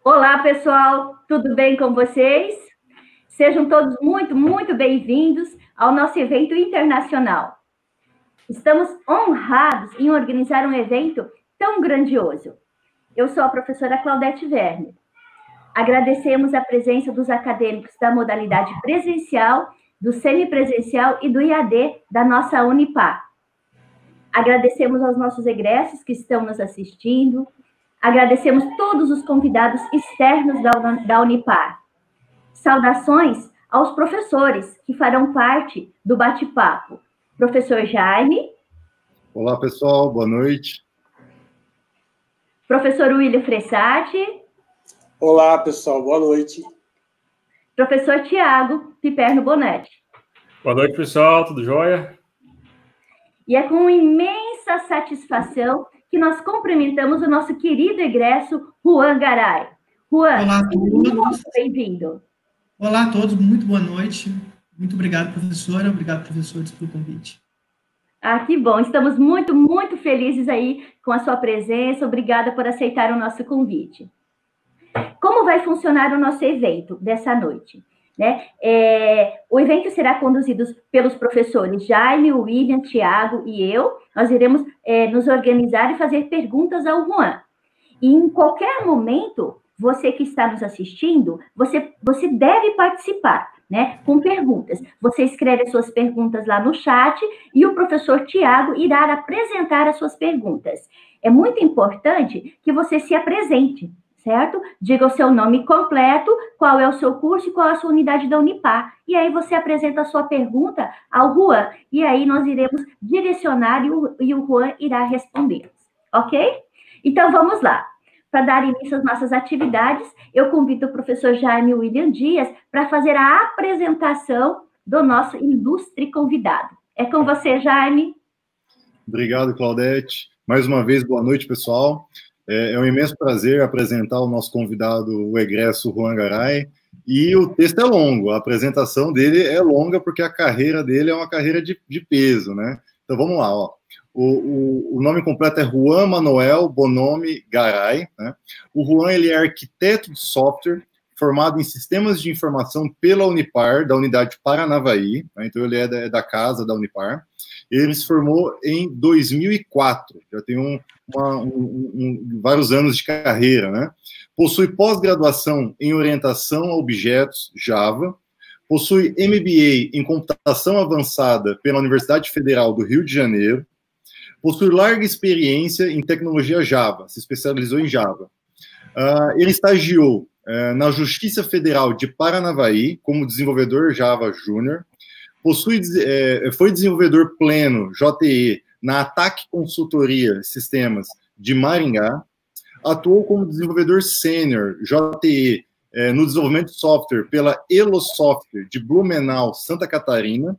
Olá, pessoal, tudo bem com vocês? Sejam todos muito bem-vindos ao nosso evento internacional. Estamos honrados em organizar um evento tão grandioso. Eu sou a professora Claudete Werner. Agradecemos a presença dos acadêmicos da modalidade presencial, do semipresencial e do IAD da nossa Unipar. Agradecemos aos nossos egressos que estão nos assistindo. Agradecemos todos os convidados externos da Unipar. Saudações aos professores que farão parte do bate-papo. Professor Jaime. Olá, pessoal, boa noite. Professor William Fressati. Olá, pessoal, boa noite. Professor Tiago Piperno Bonetti. Boa noite, pessoal, tudo jóia? E é com imensa satisfação que nós cumprimentamos o nosso querido egresso, Juan Garay. Juan, olá a todos. Muito bem-vindo. Olá a todos, muito boa noite. Muito obrigado, professora. Obrigado, professores, pelo convite. Ah, que bom. Estamos muito felizes aí com a sua presença. Obrigada por aceitar o nosso convite. Como vai funcionar o nosso evento dessa noite? O evento será conduzido pelos professores Jaime, William, Tiago e eu. Nós iremos nos organizar e fazer perguntas ao Juan. E em qualquer momento, você que está nos assistindo, você deve participar, com perguntas. Você escreve as suas perguntas lá no chat e o professor Tiago irá apresentar as suas perguntas. É muito importante que você se apresente, certo? Diga o seu nome completo, qual é o seu curso e qual é a sua unidade da Unipar. E aí você apresenta a sua pergunta ao Juan. E aí nós iremos direcionar e o Juan irá responder. Ok? Então, vamos lá. Para dar início às nossas atividades, eu convido o professor Jaime William Dias para fazer a apresentação do nosso ilustre convidado. É com você, Jaime. Obrigado, Claudete. Mais uma vez, boa noite, pessoal. É um imenso prazer apresentar o nosso convidado, o egresso Juan Garay. E o texto é longo, a apresentação dele é longa porque a carreira dele é uma carreira de peso, né? Então, vamos lá, ó. O nome completo é Juan Manuel Bonomi Garay, né? O Juan, ele é arquiteto de software, formado em sistemas de informação pela Unipar, da unidade Paranavaí, né? Então ele é da casa da Unipar. Ele se formou em 2004, já tem vários anos de carreira, né? Possui pós-graduação em orientação a objetos Java, possui MBA em computação avançada pela Universidade Federal do Rio de Janeiro, possui larga experiência em tecnologia Java, se especializou em Java. Ele estagiou na Justiça Federal de Paranavaí como desenvolvedor Java Júnior, foi desenvolvedor pleno JTE na Ataque Consultoria Sistemas de Maringá, atuou como desenvolvedor sênior JTE no desenvolvimento de software pela Elosoft de Blumenau, Santa Catarina.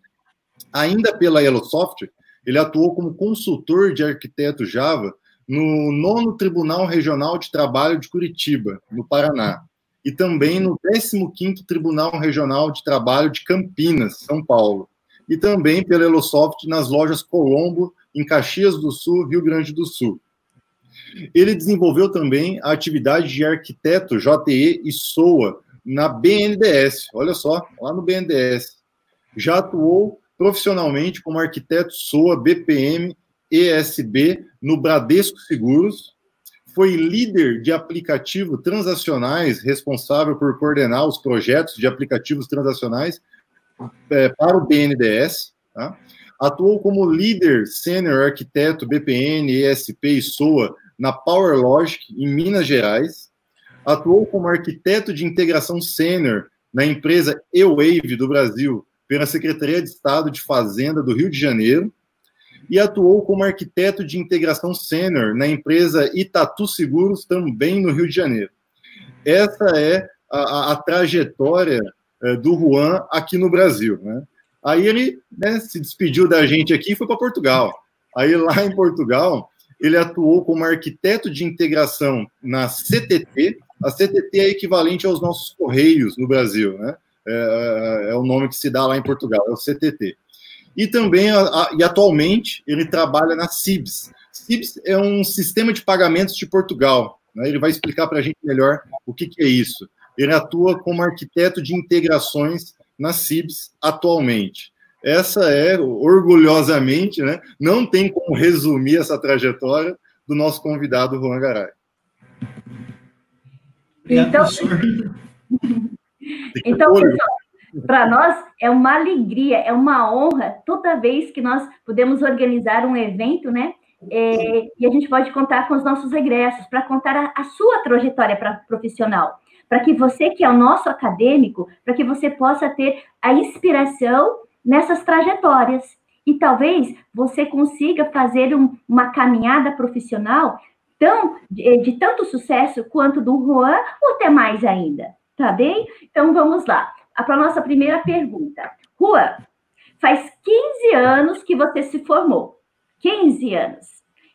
Ainda pela Elosoft, ele atuou como consultor de arquiteto Java no 9º Tribunal Regional de Trabalho de Curitiba, no Paraná, e também no 15º Tribunal Regional de Trabalho de Campinas, São Paulo, e também pela Elosoft nas lojas Colombo, em Caxias do Sul, Rio Grande do Sul. Ele desenvolveu também a atividade de arquiteto JTE e SOA na BNDES, olha só, lá no BNDES. Já atuou profissionalmente como arquiteto SOA, BPM, ESB no Bradesco Seguros, foi líder de aplicativo transacionais, responsável por coordenar os projetos de aplicativos transacionais para o BNDES, tá? Atuou como líder sênior arquiteto BPN, ESP e SOA na PowerLogic, em Minas Gerais, atuou como arquiteto de integração sênior na empresa E-Wave do Brasil, pela Secretaria de Estado de Fazenda do Rio de Janeiro, e atuou como arquiteto de integração sênior na empresa Itatu Seguros, também no Rio de Janeiro. Essa é a trajetória do Juan aqui no Brasil, né? Aí ele se despediu da gente aqui e foi para Portugal. Aí lá em Portugal, ele atuou como arquiteto de integração na CTT. A CTT é equivalente aos nossos Correios no Brasil, né? É o nome que se dá lá em Portugal, é o CTT. E também, e atualmente, ele trabalha na CIBS. CIBS é um sistema de pagamentos de Portugal, né? Ele vai explicar para a gente melhor o que é isso. Ele atua como arquiteto de integrações na CIBS atualmente. Essa é, orgulhosamente, né, não tem como resumir essa trajetória do nosso convidado, Juan Garay. Então, pessoal, para nós é uma alegria, é uma honra toda vez que nós podemos organizar um evento, né? E a gente pode contar com os nossos egressos para contar a sua trajetória profissional, para que você, que é o nosso acadêmico, para que você possa ter a inspiração nessas trajetórias. E talvez você consiga fazer uma caminhada profissional de tanto sucesso quanto do Juan, ou até mais ainda, tá bem? Então, vamos lá. Para a nossa primeira pergunta. Juan, faz 15 anos que você se formou. 15 anos.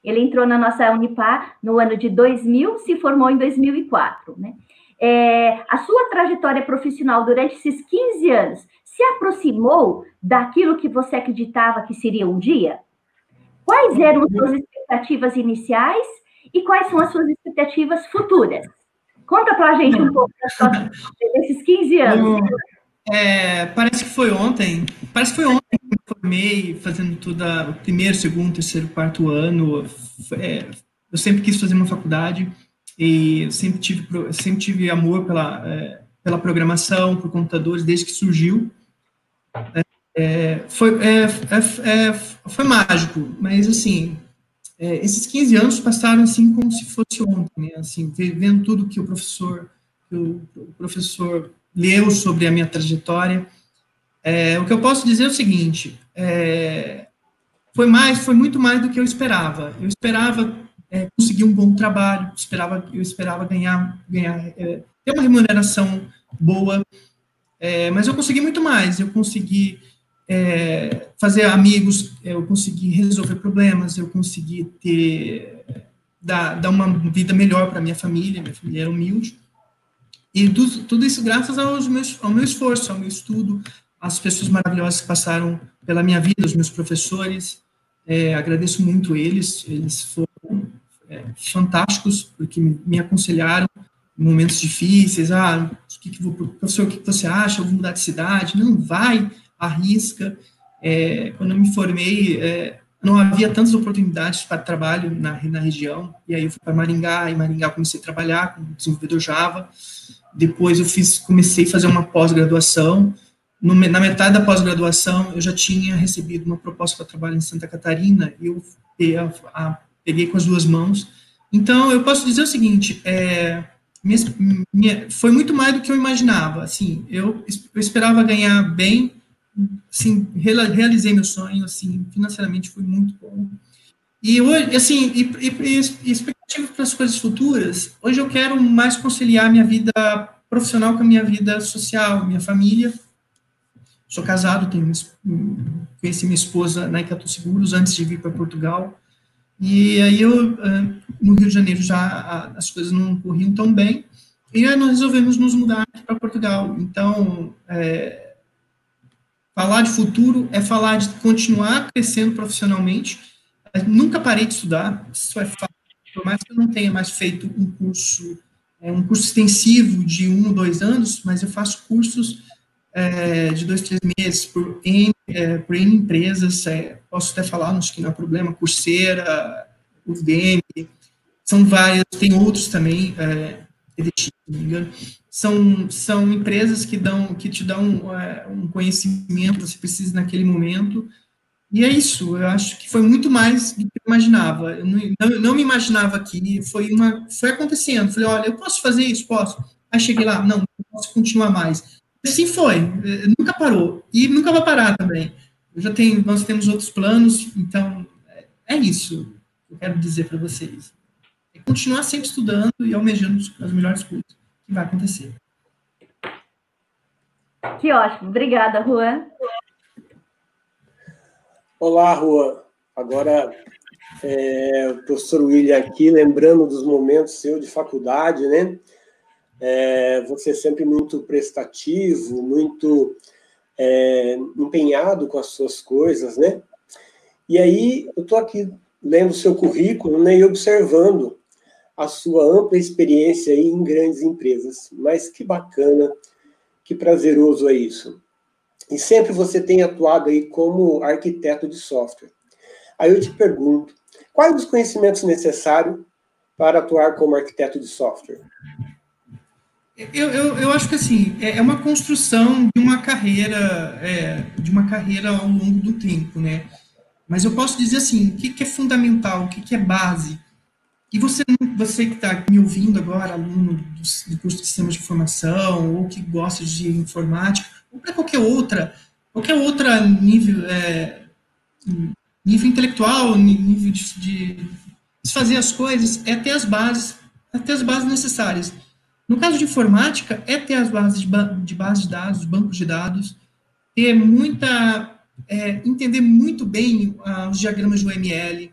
Ele entrou na nossa Unipar no ano de 2000, se formou em 2004, né? A sua trajetória profissional durante esses 15 anos se aproximou daquilo que você acreditava que seria um dia? Quais eram as suas expectativas iniciais e quais são as suas expectativas futuras? Conta para a gente um pouco desses 15 anos. Parece que foi ontem. Parece que foi ontem que eu me formei, fazendo o primeiro, segundo, terceiro, quarto ano. Eu sempre quis fazer uma faculdade e eu sempre tive amor pela programação, por computadores, desde que surgiu. Foi mágico, mas assim, esses 15 anos passaram assim como se fosse ontem, né? Assim, vendo tudo que o professor leu sobre a minha trajetória. O que eu posso dizer é o seguinte: foi muito mais do que eu esperava. Eu esperava conseguir um bom trabalho, eu esperava ter uma remuneração boa, mas eu consegui muito mais. Eu consegui fazer amigos, eu consegui resolver problemas, eu consegui dar uma vida melhor para minha família era humilde. E tudo isso graças ao meu esforço, ao meu estudo, às pessoas maravilhosas que passaram pela minha vida, os meus professores. Agradeço muito eles foram fantásticos, porque me aconselharam em momentos difíceis. Professor, o que você acha? Eu vou mudar de cidade? Não, vai, arrisca. Quando eu me formei, não havia tantas oportunidades para trabalho na região, e aí eu fui para Maringá, e em Maringá eu comecei a trabalhar como desenvolvedor Java. Depois eu comecei a fazer uma pós-graduação. Na metade da pós-graduação, eu já tinha recebido uma proposta para trabalhar em Santa Catarina, e eu peguei com as duas mãos. Então, eu posso dizer o seguinte: foi muito mais do que eu imaginava. Assim, eu esperava ganhar bem, assim, realizei meu sonho, assim, financeiramente foi muito bom. E hoje, assim, expectativa para as coisas futuras, hoje eu quero mais conciliar minha vida profissional com a minha vida social, minha família. Sou casado, conheci minha esposa na Icatu Seguros antes de vir para Portugal. E aí no Rio de Janeiro já as coisas não corriam tão bem, e aí nós resolvemos nos mudar para Portugal. Então, falar de futuro é falar de continuar crescendo profissionalmente. Eu nunca parei de estudar, isso é fato. Por mais que eu não tenha mais feito um curso extensivo de 1 ou 2 anos, mas eu faço cursos de 2, 3 meses por N empresas. Posso até falar, acho que não é problema, Coursera, Udemy, são várias, tem outros também, se não me engano. São empresas que te dão um conhecimento que você precisa naquele momento. E é isso, eu acho que foi muito mais do que eu imaginava. Eu não me imaginava aqui, foi acontecendo. Falei, olha, eu posso fazer isso? Posso. Aí cheguei lá, não posso continuar mais. Assim foi, nunca parou. E nunca vai parar também. Nós temos outros planos, então é isso que eu quero dizer para vocês. É continuar sempre estudando e almejando as melhores coisas que vai acontecer. Que ótimo. Obrigada, Juan. Olá, Juan. Agora, o professor William aqui, lembrando dos momentos seu de faculdade, né? Você é sempre muito prestativo, muito empenhado com as suas coisas, né? E aí, eu estou aqui lendo o seu currículo, né, e observando a sua ampla experiência aí em grandes empresas. Mas que bacana, que prazeroso é isso. E sempre você tem atuado aí como arquiteto de software. Aí eu te pergunto, quais os conhecimentos necessários para atuar como arquiteto de software? Eu acho que assim, é uma construção de uma carreira ao longo do tempo, né? Mas eu posso dizer assim, o que é fundamental, o que é base. E você que está me ouvindo agora, aluno do curso de Sistemas de Informação, ou que gosta de informática, ou para qualquer outra nível intelectual, nível de fazer as coisas, é ter as bases necessárias. No caso de informática, é ter as bases de base de dados, bancos de dados, ter entender muito bem os diagramas de UML,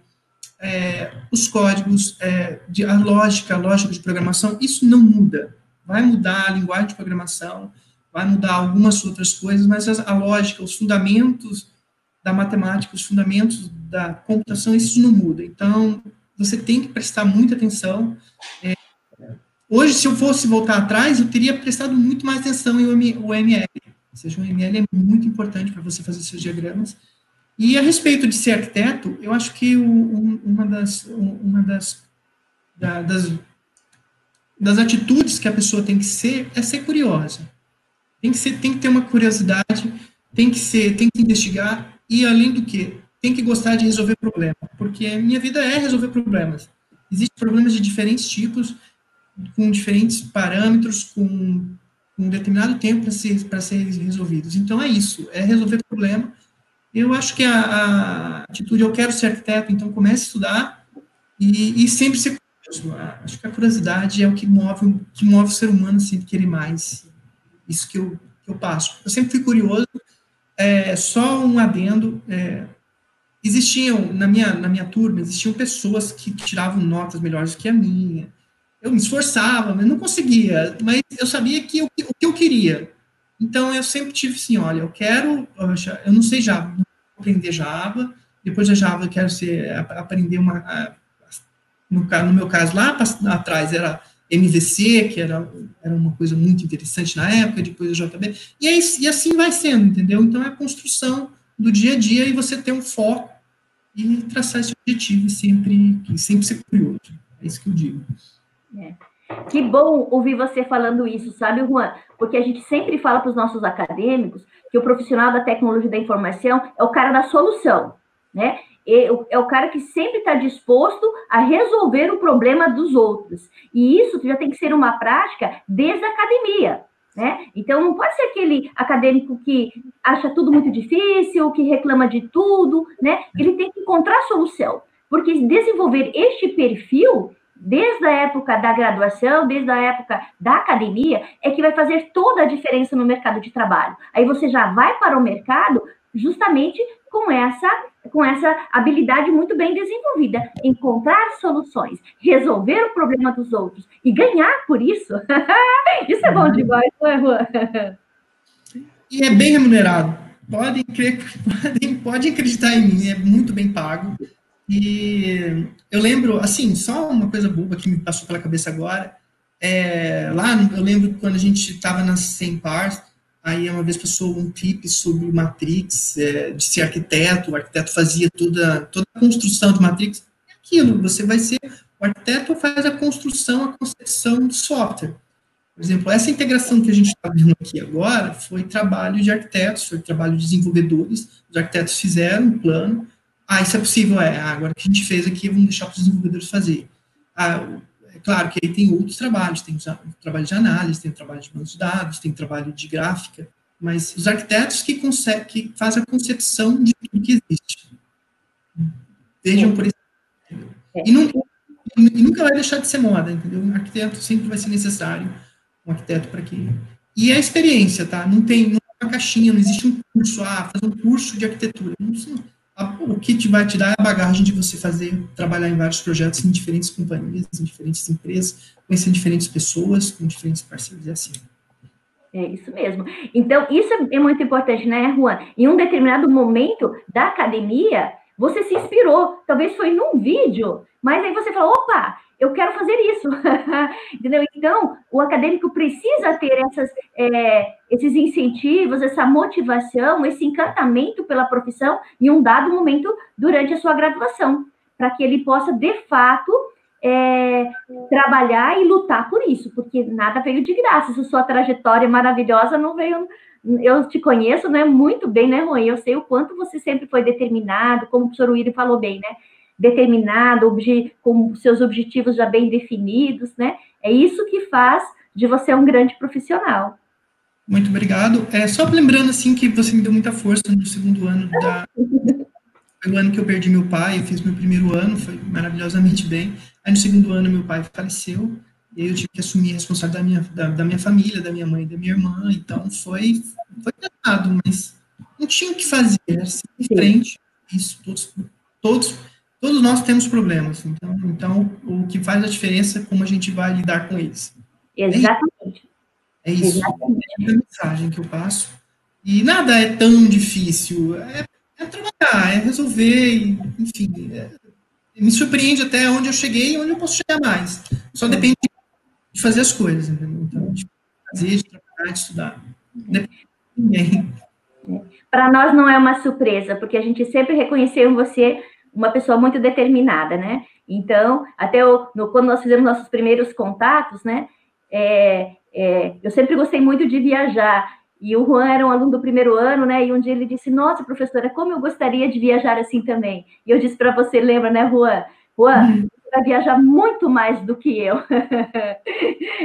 os códigos, a lógica de programação. Isso não muda. Vai mudar a linguagem de programação, vai mudar algumas outras coisas, mas a lógica, os fundamentos da matemática, os fundamentos da computação, isso não muda. Então, você tem que prestar muita atenção. Hoje, se eu fosse voltar atrás, eu teria prestado muito mais atenção em UML. Ou seja, o UML é muito importante para você fazer seus diagramas. E a respeito de ser arquiteto, eu acho que uma das atitudes que a pessoa tem que ser é ser curiosa. Tem que ter uma curiosidade, tem que investigar, e além do que, tem que gostar de resolver problemas, porque a minha vida é resolver problemas. Existem problemas de diferentes tipos, com diferentes parâmetros, com um determinado tempo para ser resolvidos. Então, é isso, é resolver problema. Eu acho que a atitude, eu quero ser arquiteto, então comece a estudar e sempre ser curioso. Acho que a curiosidade é o que move o ser humano a sempre querer mais. Isso que eu passo. Eu sempre fui curioso, só um adendo, na minha turma, existiam pessoas que tiravam notas melhores que a minha. Eu me esforçava, mas não conseguia, mas eu sabia o que eu queria. Então, eu sempre tive assim, olha, eu não sei Java, vou aprender Java, depois da Java eu quero aprender no meu caso, lá atrás era MVC, que era uma coisa muito interessante na época, depois o JB, e assim vai sendo, entendeu? Então, é a construção do dia a dia e você ter um foco e traçar esse objetivo e sempre ser curioso. É isso que eu digo. Que bom ouvir você falando isso, sabe, Juan? Porque a gente sempre fala para os nossos acadêmicos que o profissional da tecnologia da informação é o cara da solução, né? É o cara que sempre está disposto a resolver o problema dos outros. E isso já tem que ser uma prática desde a academia, né? Então, não pode ser aquele acadêmico que acha tudo muito difícil, que reclama de tudo, né? Ele tem que encontrar solução. Porque desenvolver este perfil desde a época da graduação, desde a época da academia, é que vai fazer toda a diferença no mercado de trabalho. Aí você já vai para o mercado justamente com essa habilidade muito bem desenvolvida, encontrar soluções, resolver o problema dos outros e ganhar por isso. Isso é bom demais, não é, Juan? E é bem remunerado. Pode acreditar em mim, é muito bem pago. E eu lembro, assim, só uma coisa boba que me passou pela cabeça agora, lá eu lembro quando a gente estava na 100 Pars, aí uma vez passou um clipe sobre Matrix, de ser arquiteto, o arquiteto fazia toda a construção de Matrix, aquilo, você vai ser, o arquiteto faz a construção, a concepção do software. Por exemplo, essa integração que a gente está vendo aqui agora foi trabalho de arquitetos, foi trabalho de desenvolvedores, os arquitetos fizeram um plano. Isso é possível, agora que a gente fez aqui, vamos deixar para os desenvolvedores fazer. É claro que aí tem outros trabalhos, tem o trabalho de análise, tem o trabalho de bancos de dados, tem o trabalho de gráfica, mas os arquitetos que fazem a concepção de tudo que existe. Vejam por isso. E nunca vai deixar de ser moda, entendeu? Um arquiteto sempre vai ser necessário, um arquiteto para quê? E a experiência, tá? Não é uma caixinha, não existe um curso, fazer um curso de arquitetura. O que vai te dar é a bagagem de você trabalhar em vários projetos, em diferentes companhias, em diferentes empresas, conhecer diferentes pessoas, com diferentes parceiros, e assim. É isso mesmo. Então, isso é muito importante, né, Juan? Em um determinado momento da academia, você se inspirou, talvez foi num vídeo, mas aí você falou, opa, eu quero fazer isso, entendeu? Então, o acadêmico precisa ter esses incentivos, essa motivação, esse encantamento pela profissão em um dado momento durante a sua graduação, para que ele possa, de fato, trabalhar e lutar por isso, porque nada veio de graça. Essa sua trajetória maravilhosa não veio... Eu te conheço, né, muito bem, né, Juan? Eu sei o quanto você sempre foi determinado, como o professor William falou bem, né? Determinado, com seus objetivos já bem definidos, né? É isso que faz de você um grande profissional. Muito obrigado. Só lembrando, assim, que você me deu muita força no segundo ano Foi o ano que eu perdi meu pai, eu fiz meu primeiro ano, foi maravilhosamente bem. Aí no segundo ano meu pai faleceu, e aí eu tive que assumir a responsabilidade da minha família, da minha mãe e da minha irmã, então foi pesado, mas não tinha o que fazer, era seguir em frente, isso, todos nós temos problemas, então o que faz a diferença é como a gente vai lidar com eles. Exatamente. É isso. É a mensagem que eu passo. E nada é tão difícil, é trabalhar, é resolver, enfim, me surpreende até onde eu cheguei e onde eu posso chegar mais. Só depende de fazer as coisas, entendeu? Então, de fazer, de trabalhar, de estudar. Depende de ninguém. Para nós não é uma surpresa, porque a gente sempre reconheceu em você uma pessoa muito determinada, né? Então, até quando nós fizemos nossos primeiros contatos, né? Eu sempre gostei muito de viajar. E o Juan era um aluno do primeiro ano, né? E um dia ele disse, nossa, professora, como eu gostaria de viajar assim também. E eu disse para você, lembra, né, Juan? Juan, você vai viajar muito mais do que eu.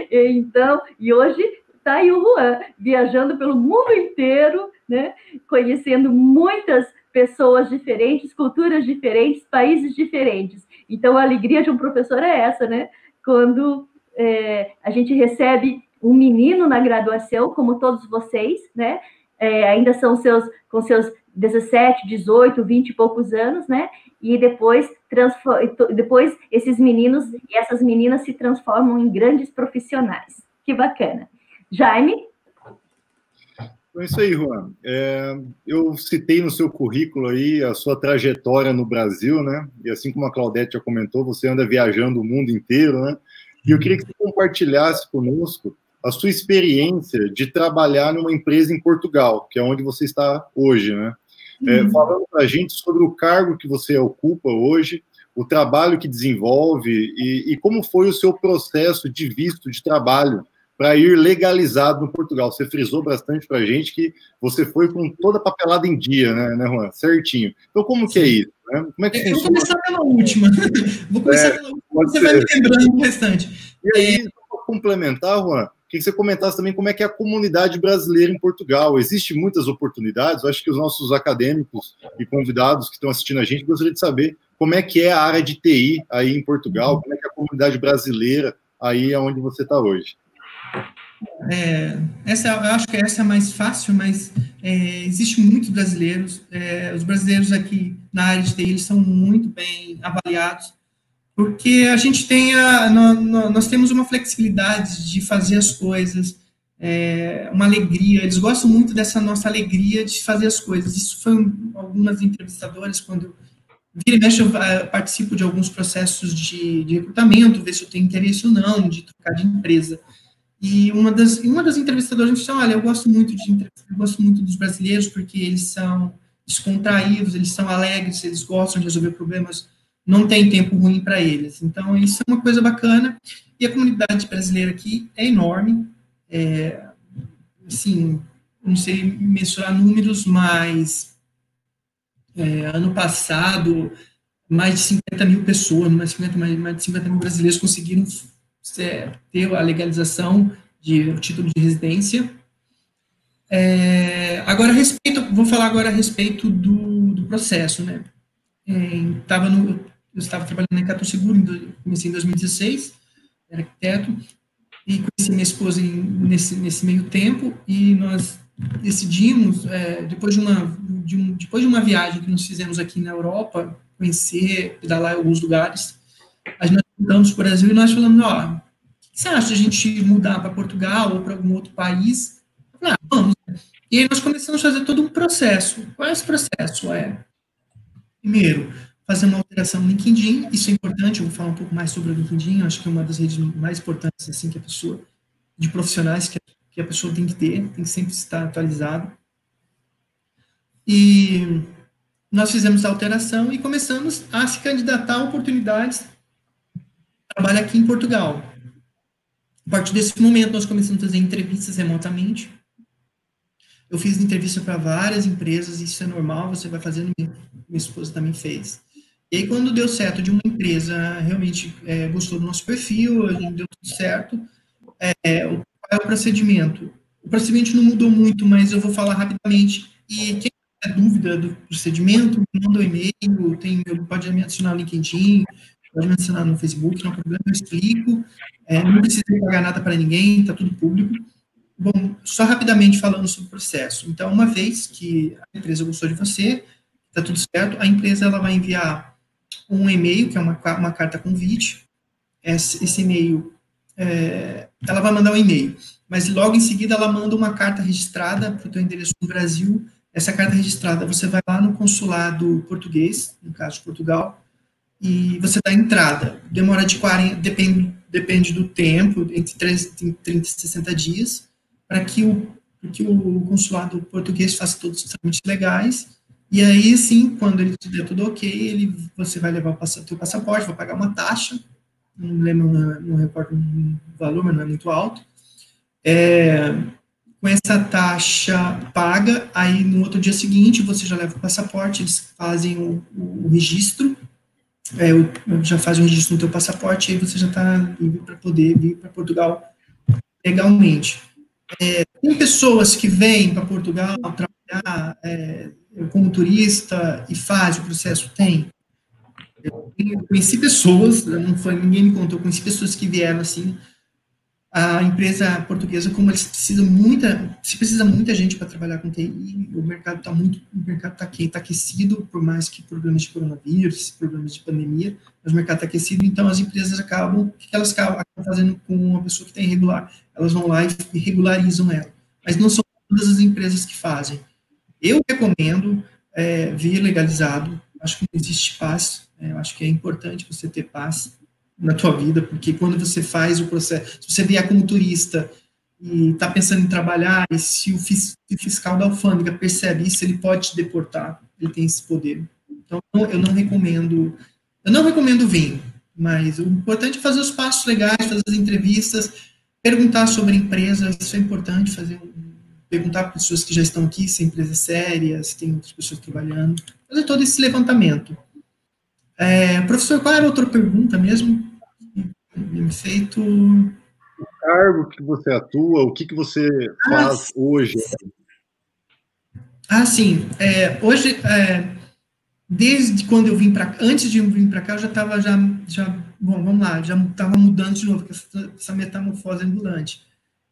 Então, e hoje está aí o Juan, viajando pelo mundo inteiro, né? Conhecendo muitas pessoas diferentes, culturas diferentes, países diferentes. Então, a alegria de um professor é essa, né? Quando a gente recebe um menino na graduação, como todos vocês, né? Ainda são com seus 17, 18, 20 e poucos anos, né? E depois esses meninos e essas meninas se transformam em grandes profissionais. Que bacana. Jaime? É isso aí, Juan. Eu citei no seu currículo aí a sua trajetória no Brasil, né? E assim como a Claudete já comentou, você anda viajando o mundo inteiro, né? E eu queria que você compartilhasse conosco a sua experiência de trabalhar numa empresa em Portugal, que é onde você está hoje, né? Falando para a gente sobre o cargo que você ocupa hoje, o trabalho que desenvolve e como foi o seu processo de visto de trabalho para ir legalizado no Portugal. Você frisou bastante para a gente que você foi com toda a papelada em dia, né, Juan? Certinho. Então, como que é isso? Né? Como é que funciona? Eu vou começar pela última. Vou começar pela última, você vai me lembrando o restante. E aí, para complementar, Juan, queria que você comentasse também como é que é a comunidade brasileira em Portugal. Existem muitas oportunidades. Eu acho que os nossos acadêmicos e convidados que estão assistindo a gente gostariam de saber como é que é a área de TI aí em Portugal, como é que é a comunidade brasileira aí onde você está hoje. Eu acho que essa é a mais fácil, mas existe muitos brasileiros. Os brasileiros aqui na área de TI eles são muito bem avaliados, porque a gente nós temos uma flexibilidade de fazer as coisas, uma alegria. Eles gostam muito dessa nossa alegria de fazer as coisas. Isso foi algumas entrevistadoras, quando vira e mexe, eu participo de alguns processos de recrutamento, ver se eu tenho interesse ou não, de trocar de empresa. E uma das entrevistadoras disse, olha, eu gosto muito dos brasileiros porque eles são descontraídos, eles são alegres, eles gostam de resolver problemas, não tem tempo ruim para eles. Então, isso é uma coisa bacana. E a comunidade brasileira aqui é enorme. Assim, não sei mensurar números, mas ano passado, mais de 50 mil pessoas, mais de 50 mil brasileiros conseguiram ter a legalização o título de residência. Vou falar agora a respeito do processo, né? Eu estava trabalhando na Cato Seguro, comecei em 2016, era arquiteto, e conheci minha esposa nesse meio tempo, e nós decidimos, depois de uma viagem que nós fizemos aqui na Europa, conhecer, pedalar em alguns lugares, nós mudamos para o Brasil e nós falamos, o que você acha de a gente mudar para Portugal ou para algum outro país? Eu falei, vamos. E aí nós começamos a fazer todo um processo. Qual é esse processo? Primeiro, fazer uma alteração no LinkedIn. Isso é importante, eu vou falar um pouco mais sobre o LinkedIn, eu acho que é uma das redes mais importantes, assim, que a pessoa, de profissionais que a pessoa tem que ter, tem que sempre estar atualizado. E nós fizemos a alteração e começamos a se candidatar a oportunidades de trabalho aqui em Portugal. A partir desse momento, nós começamos a fazer entrevistas remotamente. Eu fiz entrevista para várias empresas, isso é normal, você vai fazendo, minha esposa também fez. E aí, quando deu certo de uma empresa, realmente gostou do nosso perfil, a gente deu tudo certo, qual é o procedimento? O procedimento não mudou muito, mas eu vou falar rapidamente. E quem tiver dúvida do procedimento, me manda um e-mail, pode me adicionar no LinkedIn, pode me adicionar no Facebook, não é problema, eu explico. Não precisa pagar nada para ninguém, está tudo público. Bom, só rapidamente falando sobre o processo. Então, uma vez que a empresa gostou de você, está tudo certo, a empresa ela vai enviar um e-mail, que é uma carta convite. Esse e-mail, ela vai mandar um e-mail, mas logo em seguida ela manda uma carta registrada para o teu endereço no Brasil. Essa carta registrada, você vai lá no consulado português, no caso de Portugal, e você dá entrada. Demora de 40, depende do tempo, entre 30 e 60 dias, para que o consulado português faça todos os trâmites legais, e aí, sim, quando ele te der tudo ok, você vai levar o teu passaporte, vai pagar uma taxa, não lembro, não recordo o valor, mas não é muito alto. Com essa taxa paga, aí no outro dia seguinte, você já leva o passaporte, eles fazem o registro, já faz o registro no teu passaporte, aí você já está livre para poder vir para Portugal legalmente. Tem pessoas que vêm para Portugal trabalhar como turista e faz o processo? Tem. Eu conheci pessoas, não foi ninguém me contou, eu conheci pessoas que vieram assim. A empresa portuguesa, como eles precisam se precisa muita gente para trabalhar com TI, o mercado está aquecido, por mais que problemas de coronavírus, problemas de pandemia, mas o mercado está aquecido, então as empresas o que elas acabam fazendo com uma pessoa que está irregular? Elas vão lá e regularizam ela. Mas não são todas as empresas que fazem. Eu recomendo vir legalizado, acho que não existe paz, acho que é importante você ter paz na tua vida, porque quando você faz o processo, se você vier como turista e está pensando em trabalhar, e se o fiscal da alfândega percebe isso, ele pode te deportar, ele tem esse poder. Então, eu não recomendo vir, mas o importante é fazer os passos legais, fazer as entrevistas, perguntar sobre a empresa, isso é importante, perguntar para pessoas que já estão aqui, se a empresa é séria, se tem outras pessoas trabalhando, fazer todo esse levantamento. Professor, qual era a outra pergunta mesmo? Feito... O cargo que você atua, o que você faz hoje? Sim. Hoje, desde quando eu vim para antes de eu vir para cá, eu já estava bom, vamos lá, já estava mudando de novo, essa metamorfose ambulante.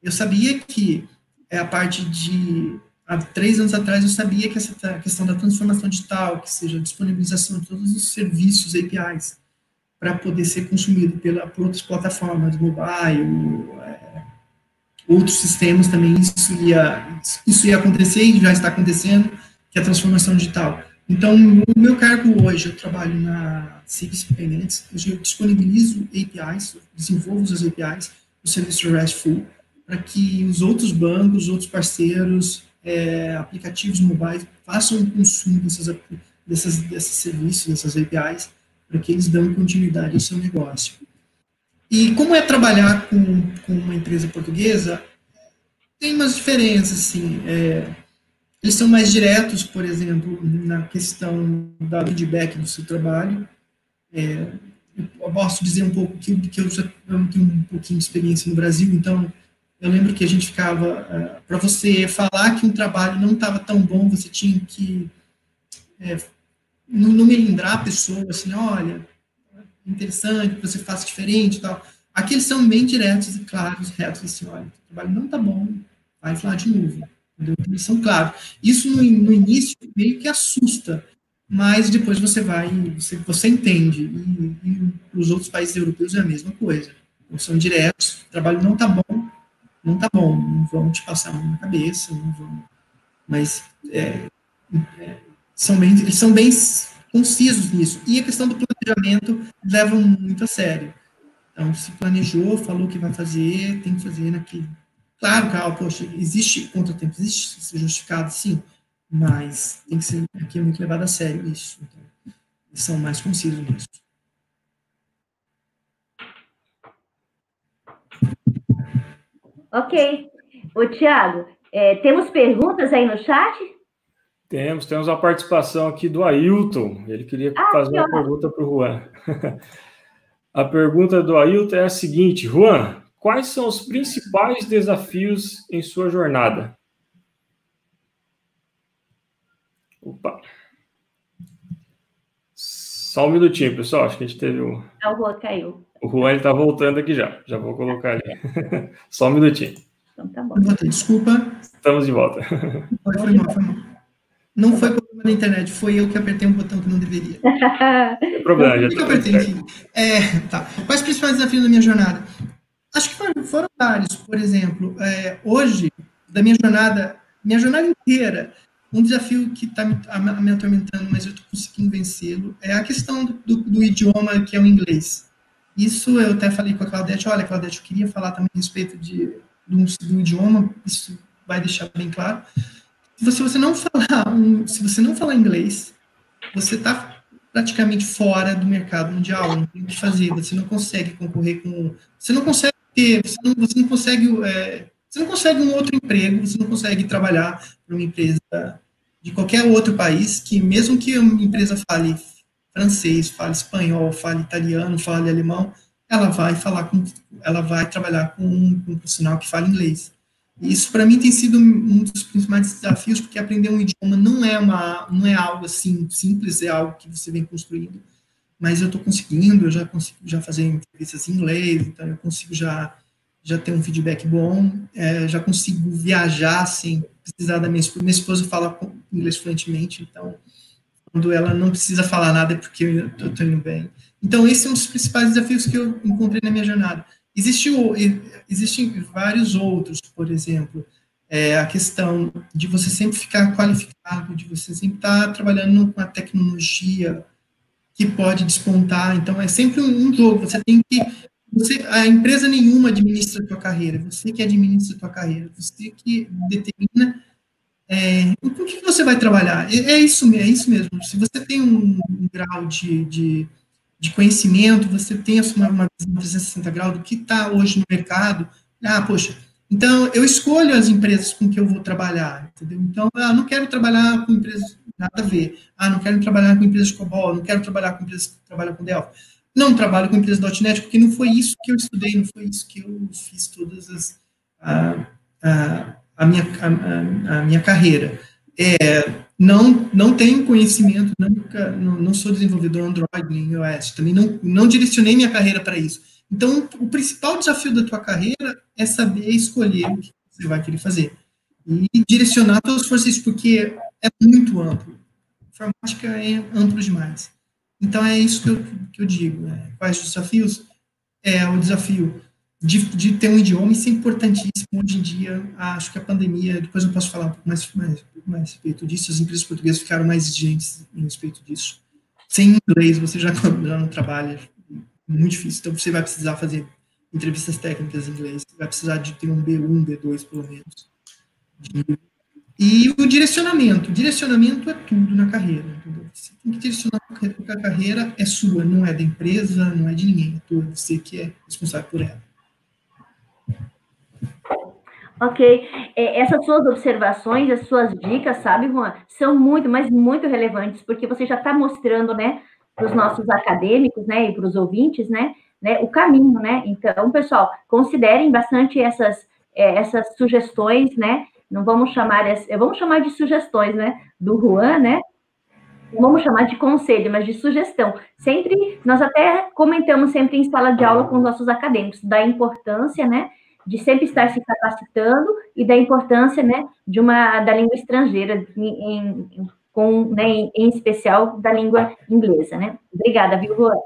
Eu sabia que a parte de há 3 anos atrás, eu sabia que essa questão da transformação digital, que seja a disponibilização de todos os serviços APIs, para poder ser consumido por outras plataformas, mobile, outros sistemas também, isso ia acontecer e já está acontecendo, que é a transformação digital. Então, no meu cargo hoje, eu trabalho na Cibis Payments, eu disponibilizo APIs, desenvolvo as APIs, o serviço RESTful, para que os outros bancos, os outros parceiros, aplicativos mobile façam o consumo desses serviços, dessas APIs, para que eles dão continuidade ao seu negócio. E como é trabalhar com uma empresa portuguesa, tem umas diferenças, assim, eles são mais diretos, por exemplo, na questão da feedback do seu trabalho. Eu posso dizer um pouco que eu já tenho um pouquinho de experiência no Brasil, então eu lembro que a gente ficava, para você falar que um trabalho não estava tão bom, você tinha que não melindrar a pessoa, assim, olha, interessante, você faça diferente e tal. Aqui eles são bem diretos e claros, retos, assim, olha, o trabalho não está bom, vai falar de novo. Entendeu? Eles são claros. Isso no início meio que assusta, mas depois você você entende. E os outros países europeus é a mesma coisa. Eles são diretos, o trabalho não está bom, não vão te passar a mão na cabeça, não vão. Mas eles são bem concisos nisso. E a questão do planejamento levam muito a sério. Então, se planejou, falou que vai fazer, tem que fazer naquele... Claro que, poxa, existe contratempo, existe ser justificado, sim, mas tem que ser aqui muito levado a sério isso. Então, eles são mais concisos nisso. Ok. Ô, Thiago, temos perguntas aí no chat? Temos a participação aqui do Ailton. Ele queria fazer uma pergunta para o Juan. A pergunta do Ailton é a seguinte: Juan, quais são os principais desafios em sua jornada? Opa. Só um minutinho, pessoal. Acho que a gente teve um... O Juan caiu. O Juan está voltando aqui já. Já vou colocar ali. Só um minutinho. Então tá bom. Desculpa. Estamos de volta. Foi mal. Não foi problema da internet, foi eu que apertei um botão que não deveria. Não tem problema. Por que eu apertei, enfim? Tá. Quais os principais desafios da minha jornada? Acho que foram vários. Por exemplo, hoje, da minha jornada inteira, um desafio que está me atormentando, mas eu estou conseguindo vencê-lo, é a questão do idioma, que é o inglês. Isso eu até falei com a Claudete: olha, Claudete, eu queria falar também a respeito do idioma, isso vai deixar bem claro. Se você não falar inglês, você está praticamente fora do mercado mundial, não tem o que fazer, você não consegue concorrer com... Você não consegue um outro emprego, você não consegue trabalhar para uma empresa de qualquer outro país, que mesmo que uma empresa fale francês, fale espanhol, fale italiano, fale alemão, ela vai trabalhar com um profissional que fala inglês. Isso, para mim, tem sido um dos principais desafios, porque aprender um idioma não é algo assim simples, é algo que você vem construindo, mas eu estou conseguindo, eu já consigo fazer entrevistas em inglês, então eu consigo já ter um feedback bom, já consigo viajar sem precisar da minha esposa. Minha esposa fala inglês fluentemente, então, quando ela não precisa falar nada é porque eu estou indo bem. Então, esse é um dos principais desafios que eu encontrei na minha jornada. Existem vários outros, por exemplo, a questão de você sempre ficar qualificado, de você sempre estar trabalhando com a tecnologia que pode despontar. Então, é sempre um jogo. A empresa nenhuma administra a tua carreira, você que administra a tua carreira, você que determina com o que você vai trabalhar. É isso mesmo. Se você tem um grau de conhecimento, você tem uma visão 360 graus do que está hoje no mercado. Poxa, então eu escolho as empresas com que eu vou trabalhar, entendeu? Então, não quero trabalhar com empresas nada a ver. Não quero trabalhar com empresas de COBOL, não quero trabalhar com empresas que trabalham com Delphi. Não trabalho com empresas .NET, porque não foi isso que eu estudei, não foi isso que eu fiz todas a minha carreira. Não tenho conhecimento, não sou desenvolvedor Android nem iOS, também não direcionei minha carreira para isso. Então, o principal desafio da tua carreira é saber escolher o que você vai querer fazer e direcionar todas as forças, porque é muito amplo. A informática é amplo demais. Então, é isso que eu digo. Quais os desafios? O desafio de ter um idioma, isso é importantíssimo hoje em dia. Acho que a pandemia, depois eu posso falar um pouco mais a respeito disso, as empresas portuguesas ficaram mais exigentes a respeito disso. Sem inglês, você já não trabalha, é muito difícil. Então, você vai precisar fazer entrevistas técnicas em inglês, vai precisar de ter um B1, B2, pelo menos. E o direcionamento é tudo na carreira, entendeu? Você tem que direcionar porque a carreira é sua, não é da empresa, não é de ninguém, é tua, você que é responsável por ela. Ok. Essas suas observações, as suas dicas, sabe, Juan, são muito, mas muito relevantes, porque você já está mostrando, né, para os nossos acadêmicos, né, e para os ouvintes, né, o caminho, né? Então, pessoal, considerem bastante essas sugestões, né? Vamos chamar de sugestões, né, do Juan, né? Não vamos chamar de conselho, mas de sugestão. Sempre, nós até comentamos sempre em sala de aula com os nossos acadêmicos, da importância, né, de sempre estar se capacitando e da importância, né, da língua estrangeira, em especial da língua inglesa, né? Obrigada, viu, Juan?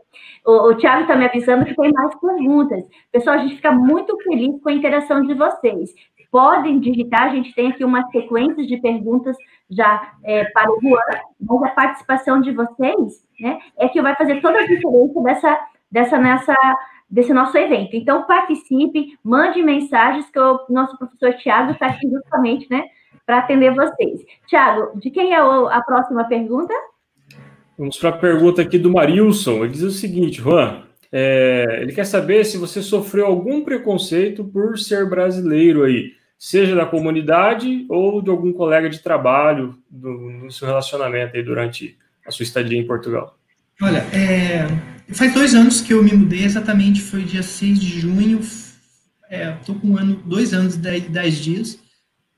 O Thiago está me avisando que tem mais perguntas. Pessoal, a gente fica muito feliz com a interação de vocês. podem digitar, a gente tem aqui uma sequência de perguntas já para o Juan, mas a participação de vocês, né, é que vai fazer toda a diferença desse nosso evento. Então, participe, mande mensagens, que o nosso professor Tiago está aqui justamente, né, para atender vocês. Tiago, de quem é a próxima pergunta? Vamos para a pergunta aqui do Marilson. Ele diz o seguinte, Juan, ele quer saber se você sofreu algum preconceito por ser brasileiro aí, seja da comunidade ou de algum colega de trabalho no seu relacionamento aí durante a sua estadia em Portugal. Olha, faz 2 anos que eu me mudei, exatamente, foi dia 6 de junho, estou com 2 anos e 10 dias.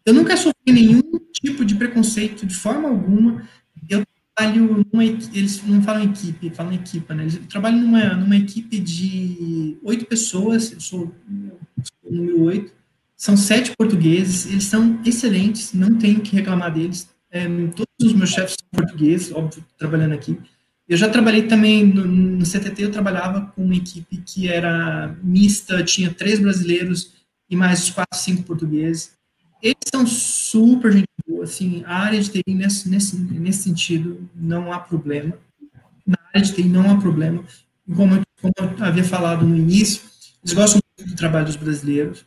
Eu nunca sofri nenhum tipo de preconceito, de forma alguma. Eu trabalho eles não falam equipe, falam equipa, né? Eu trabalho numa equipe de 8 pessoas, eu sou o número 8, são 7 portugueses, eles são excelentes, não tenho que reclamar deles. Todos os meus chefes são portugueses, óbvio, trabalhando aqui. Eu já trabalhei também, no CTT eu trabalhava com uma equipe que era mista, tinha 3 brasileiros e mais 4, 5 portugueses. Eles são super gente boa, assim, a área de TI nesse sentido não há problema. Na área de TI não há problema. Como eu havia falado no início, eles gostam muito do trabalho dos brasileiros.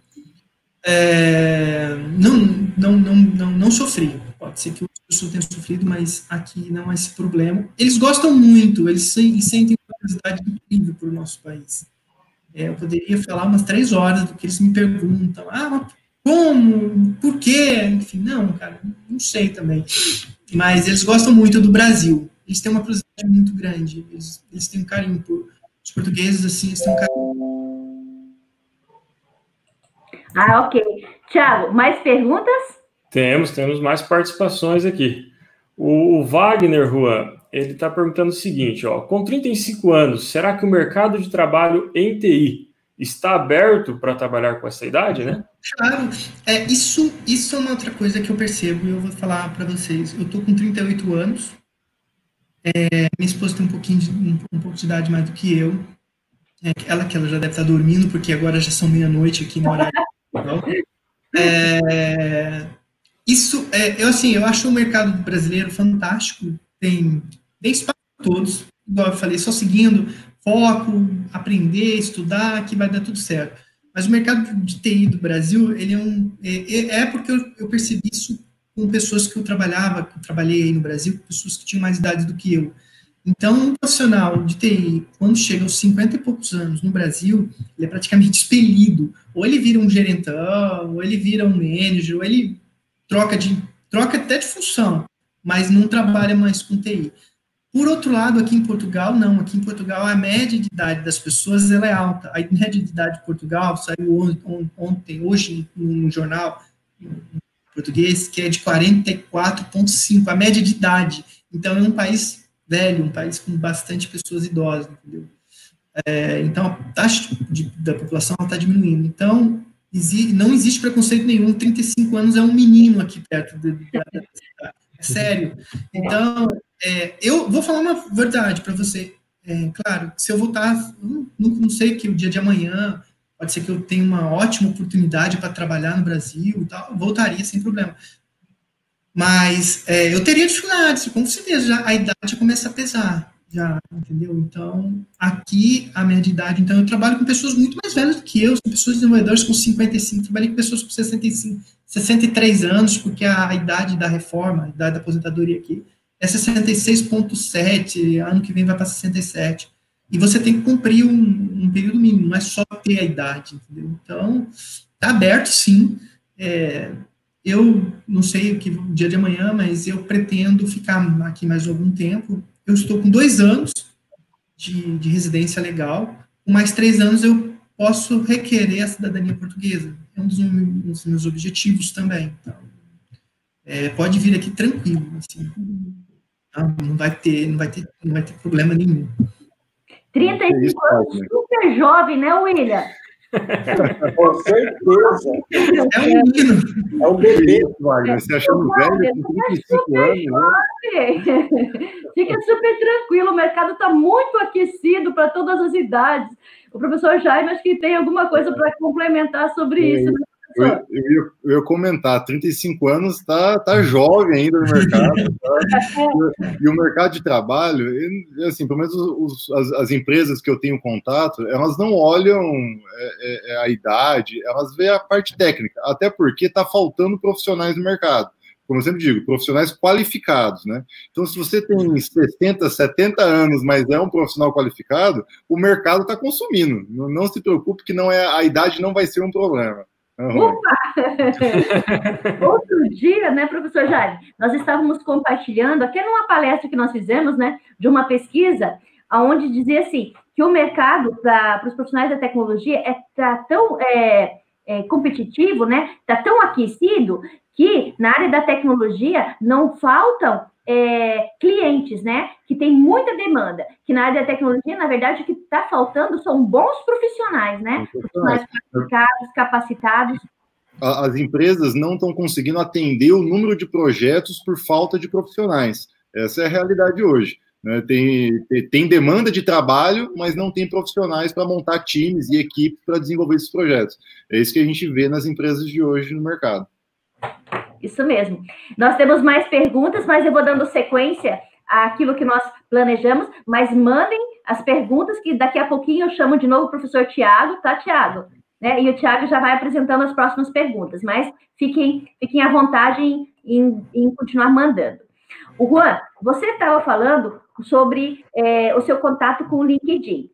Não sofri. Pode ser que outras pessoas tenham sofrido, mas aqui não há esse problema. Eles gostam muito, eles sentem uma curiosidade incrível para o nosso país. Eu poderia falar umas 3 horas do que eles me perguntam. Mas como? Por quê? Enfim, não, cara, não sei também. Mas eles gostam muito do Brasil. Eles têm uma curiosidade muito grande. Eles têm um carinho por os portugueses, assim, eles têm um carinho. Ok. Tiago, mais perguntas? Temos mais participações aqui. O Wagner, Juan, ele está perguntando o seguinte, com 35 anos, será que o mercado de trabalho em TI está aberto para trabalhar com essa idade, né? Claro, isso é uma outra coisa que eu percebo e eu vou falar para vocês. Eu estou com 38 anos, minha esposa tem um pouco de idade mais do que eu, ela já deve estar dormindo, porque agora já são meia-noite aqui no horário. Eu acho o mercado brasileiro fantástico, tem espaço para todos, igual eu falei, só seguindo, foco, aprender, estudar, que vai dar tudo certo. Mas o mercado de TI do Brasil, ele porque eu percebi isso com pessoas que eu trabalhei aí no Brasil, pessoas que tinham mais idade do que eu. Então, um profissional de TI, quando chega aos 50 e poucos anos no Brasil, ele é praticamente expelido. Ou ele vira um gerentão, ou ele vira um manager, ou ele troca até de função, mas não trabalha mais com TI. Por outro lado, aqui em Portugal, não. Aqui em Portugal, a média de idade das pessoas ela é alta. A média de idade de Portugal saiu hoje, no jornal português, que é de 44,5, a média de idade. Então, é um país velho, um país com bastante pessoas idosas, entendeu? Então, a taxa da população está diminuindo. Então, não existe preconceito nenhum. 35 anos é um menino aqui perto da cidade. É sério. Então, eu vou falar uma verdade para você. Claro, se eu voltar, não sei que o dia de amanhã, pode ser que eu tenha uma ótima oportunidade para trabalhar no Brasil e tal, voltaria sem problema. Mas eu teria dificuldades, com certeza, a idade já começa a pesar, já, entendeu? Então, aqui, a média de idade, então, eu trabalho com pessoas muito mais velhas do que eu, são pessoas desenvolvedoras com 55, trabalhei com pessoas com 65, 63 anos, porque a idade da reforma, a idade da aposentadoria aqui, é 66,7, ano que vem vai para 67. E você tem que cumprir um período mínimo, não é só ter a idade, entendeu? Então, está aberto, sim. Eu não sei o dia de amanhã, mas eu pretendo ficar aqui mais algum tempo. Eu estou com 2 anos de residência legal, com mais 3 anos eu posso requerer a cidadania portuguesa. É um dos meus objetivos também. Então, pode vir aqui tranquilo, assim. Não vai ter problema nenhum. 35 anos, super jovem, né, William? Com certeza. É um menino. É um bebê. Você achando velho com 35 anos, né? Fica super tranquilo, o mercado está muito aquecido para todas as idades. O professor Jaime, acho que tem alguma coisa para complementar sobre isso, né, professor? Eu ia comentar, 35 anos tá jovem ainda no mercado, e o mercado de trabalho, assim, pelo menos as empresas que eu tenho contato, elas não olham a idade, elas veem a parte técnica, até porque está faltando profissionais no mercado. Como eu sempre digo, profissionais qualificados, né? Então, se você tem 60, 70 anos, mas é um profissional qualificado, o mercado está consumindo. Não se preocupe que a idade não vai ser um problema. Opa! Outro dia, né, professor Jair, nós estávamos compartilhando, até numa palestra que nós fizemos, né, de uma pesquisa, onde dizia assim, que o mercado para os profissionais da tecnologia está tão competitivo, né, está tão aquecido, que na área da tecnologia não faltam clientes, né? Que tem muita demanda. Que na área da tecnologia, na verdade, o que está faltando são bons profissionais, né? Profissionais qualificados, capacitados. As empresas não estão conseguindo atender o número de projetos por falta de profissionais. Essa é a realidade hoje. Né? Tem demanda de trabalho, mas não tem profissionais para montar times e equipes para desenvolver esses projetos. É isso que a gente vê nas empresas de hoje no mercado. Isso mesmo. Nós temos mais perguntas, mas eu vou dando sequência àquilo que nós planejamos, mas mandem as perguntas, que daqui a pouquinho eu chamo de novo o professor Tiago, tá, Tiago? Né? E o Tiago já vai apresentando as próximas perguntas, mas fiquem à vontade em continuar mandando. O Juan, você estava falando sobre o seu contato com o LinkedIn.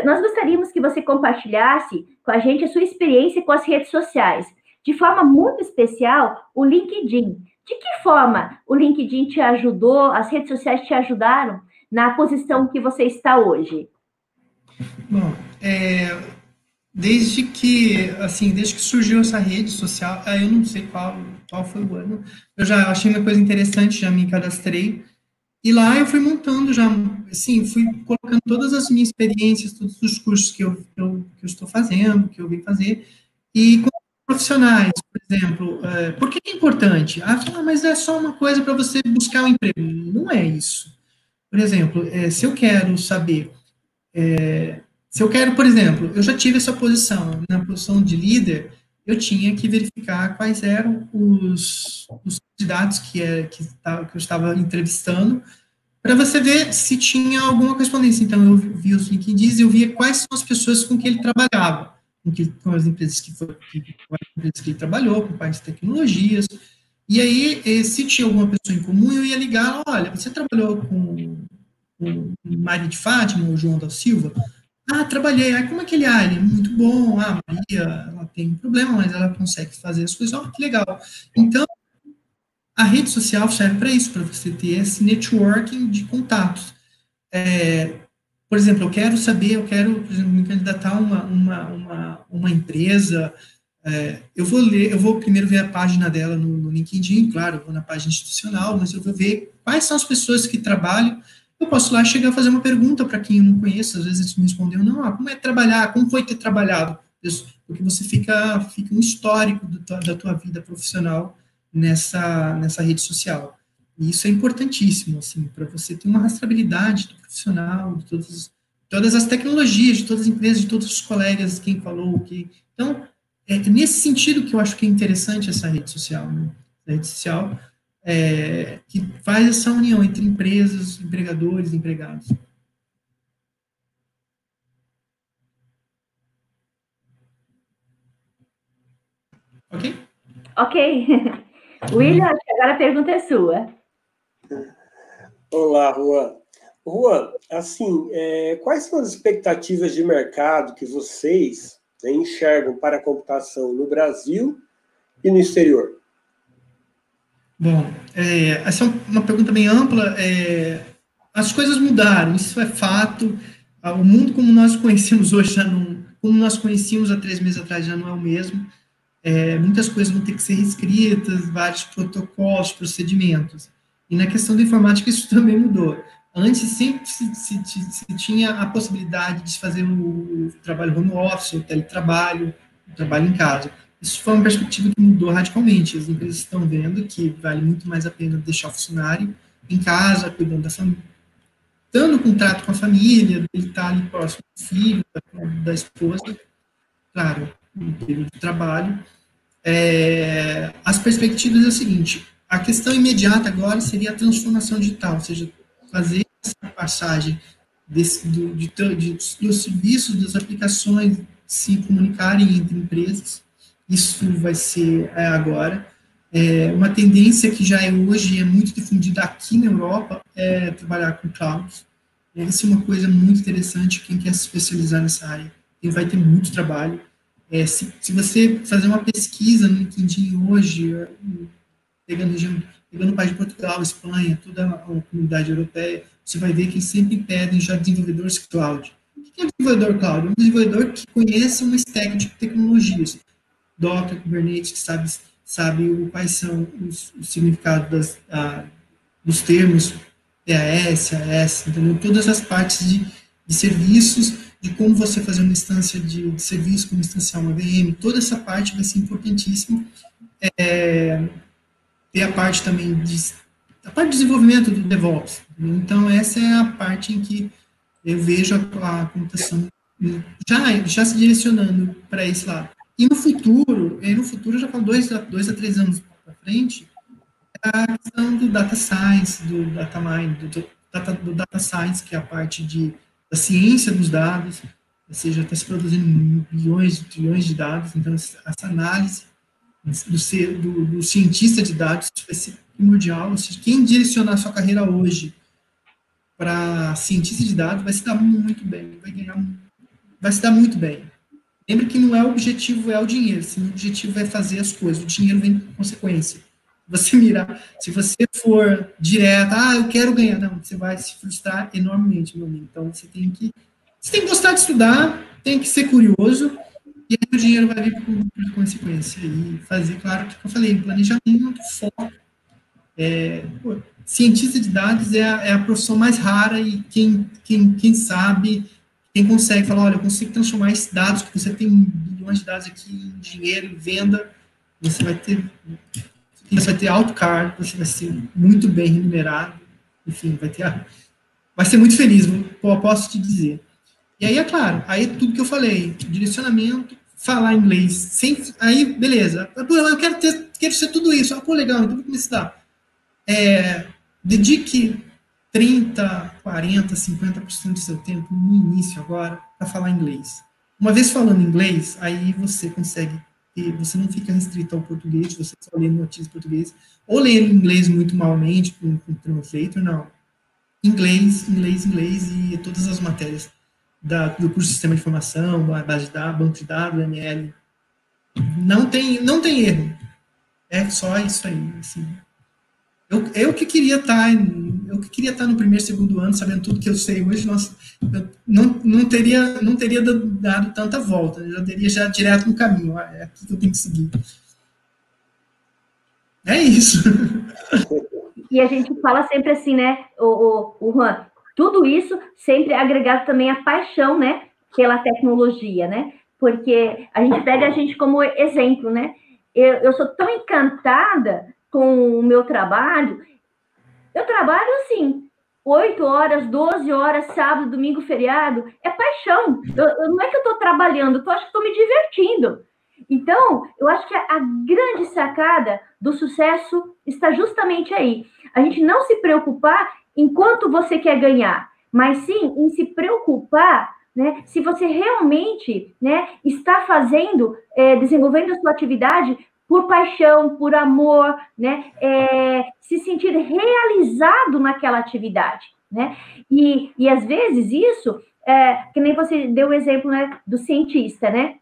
Nós gostaríamos que você compartilhasse com a gente a sua experiência com as redes sociais. De forma muito especial, o LinkedIn. De que forma o LinkedIn te ajudou, as redes sociais te ajudaram na posição que você está hoje? Bom, desde que surgiu essa rede social, eu não sei qual foi o ano, eu já achei uma coisa interessante, já me cadastrei, e lá eu fui montando já, assim, fui colocando todas as minhas experiências, todos os cursos que eu estou fazendo, que eu vim fazer, e profissionais, por exemplo, por que é importante? Mas é só uma coisa para você buscar um emprego. Não é isso. Por exemplo, se eu quero saber, por exemplo, eu já tive essa posição, na posição de líder, eu tinha que verificar quais eram os candidatos que eu estava entrevistando, para você ver se tinha alguma correspondência. Então, eu vi os LinkedIn, eu via quais são as pessoas com que ele trabalhava, com as empresas que ele trabalhou, com quais tecnologias, e aí, se tinha alguma pessoa em comum, eu ia ligar, olha, você trabalhou com Maria de Fátima, ou João da Silva? Trabalhei. Como é que ele é? Ele é muito bom. Maria, ela tem um problema, mas ela consegue fazer as coisas. Que legal. Então, a rede social serve para isso, para você ter esse networking de contatos. Por exemplo, eu quero, por exemplo, me candidatar a uma empresa, eu vou primeiro ver a página dela no LinkedIn, claro, eu vou na página institucional, mas eu vou ver quais são as pessoas que trabalham. Eu posso lá chegar a fazer uma pergunta para quem eu não conheço, às vezes eles me respondeu, como é trabalhar, como foi ter trabalhado? Porque você fica um histórico da tua vida profissional nessa rede social. E isso é importantíssimo, assim, para você ter uma rastreabilidade do profissional, de todas as tecnologias, de todas as empresas, de todos os colegas, quem falou o que. Então, é nesse sentido que eu acho que é interessante essa rede social, né? A rede social que faz essa união entre empresas, empregadores e empregados. Ok? Ok. William, agora a pergunta é sua. Olá, Juan. Juan, assim, quais são as expectativas de mercado que vocês enxergam para a computação no Brasil e no exterior? Bom, essa é uma pergunta bem ampla. As coisas mudaram, isso é fato. O mundo como nós conhecemos hoje como nós conhecíamos há 3 meses atrás já não é o mesmo. Muitas coisas vão ter que ser reescritas, vários protocolos, procedimentos. E na questão da informática isso também mudou. Antes sempre se tinha a possibilidade de fazer o trabalho home office, o teletrabalho, o trabalho em casa. Isso foi uma perspectiva que mudou radicalmente. As empresas estão vendo que vale muito mais a pena deixar o funcionário em casa, cuidando da família, dando contrato com a família, ele está ali próximo do filho, da esposa, claro, no período de trabalho. As perspectivas é o seguinte, a questão imediata agora seria a transformação digital, ou seja, fazer essa passagem dos serviços, das aplicações se comunicarem entre empresas. Isso vai ser agora. Uma tendência que já hoje é muito difundida aqui na Europa é trabalhar com clouds. Isso é uma coisa muito interessante. Quem quer se especializar nessa área, ele vai ter muito trabalho. Se você fazer uma pesquisa no LinkedIn hoje, pegando o país de Portugal, Espanha, toda a comunidade europeia, você vai ver que sempre pedem já desenvolvedores cloud. O que é um desenvolvedor cloud? É um desenvolvedor que conhece uma stack de tecnologias, Docker, Kubernetes, que sabe quais são os significados dos termos PAS, AS, entendeu? Todas as partes de serviços, de como você fazer uma instância de serviço, como instanciar uma VM, toda essa parte vai ser importantíssima. Tem a parte também de desenvolvimento do DevOps. Entendeu? Então, essa é a parte em que eu vejo a computação já se direcionando para esse lado. E no futuro, eu já falo 2 a 3 anos para frente, a questão do data science, do data mining, do data science, que é a parte da ciência dos dados, ou seja, está se produzindo bilhões, trilhões de dados, então essa análise do cientista de dados vai ser primordial, ou seja, quem direcionar sua carreira hoje para cientista de dados vai se dar muito bem, vai se dar muito bem. Lembre que não é o objetivo, é o dinheiro, se o objetivo é fazer as coisas, o dinheiro vem com consequência. Se você for direto, eu quero ganhar, não, você vai se frustrar enormemente, meu amigo. Então, você tem que gostar de estudar, tem que ser curioso, e aí o dinheiro vai vir por consequência. E fazer, claro, o que eu falei, planejamento, foco. Cientista de dados é a profissão mais rara e quem sabe, quem consegue falar, olha, eu consigo transformar esses dados, que você tem bilhões de dados aqui em dinheiro, em venda, você vai ter alto cargo, você vai ser muito bem remunerado, enfim, vai ser muito feliz, posso te dizer. E aí, é claro, aí tudo que eu falei, direcionamento, falar inglês, aí, beleza, eu quero ser tudo isso, legal, então vou começar a estudar. Dedique 30%, 40%, 50% do seu tempo no início agora para falar inglês. Uma vez falando inglês, aí você consegue, você não fica restrito ao português, você só lê notícias em português, ou lê em inglês muito malmente, com translator, não. Inglês e todas as matérias do curso de Sistema de Informação, base de dados, banco de dados, ML. Não tem erro. É só isso aí, assim. Eu que queria estar no primeiro, segundo ano, sabendo tudo que eu sei hoje, nossa, eu não teria dado tanta volta, eu já teria direto no caminho, é aqui que eu tenho que seguir. É isso. E a gente fala sempre assim, né, o Juan, tudo isso sempre agregado também à paixão, né, pela tecnologia, né, porque a gente pega a gente como exemplo, né, eu sou tão encantada com o meu trabalho, eu trabalho assim, 8 horas, 12 horas, sábado, domingo, feriado, é paixão. Não é que eu estou trabalhando, eu acho que estou me divertindo. Então, eu acho que a grande sacada do sucesso está justamente aí. A gente não se preocupar em quanto você quer ganhar, mas sim em se preocupar, né, se você realmente, né, está desenvolvendo a sua atividade por paixão, por amor, né, se sentir realizado naquela atividade, né, e às vezes isso, que nem você deu o exemplo, né, do cientista, né,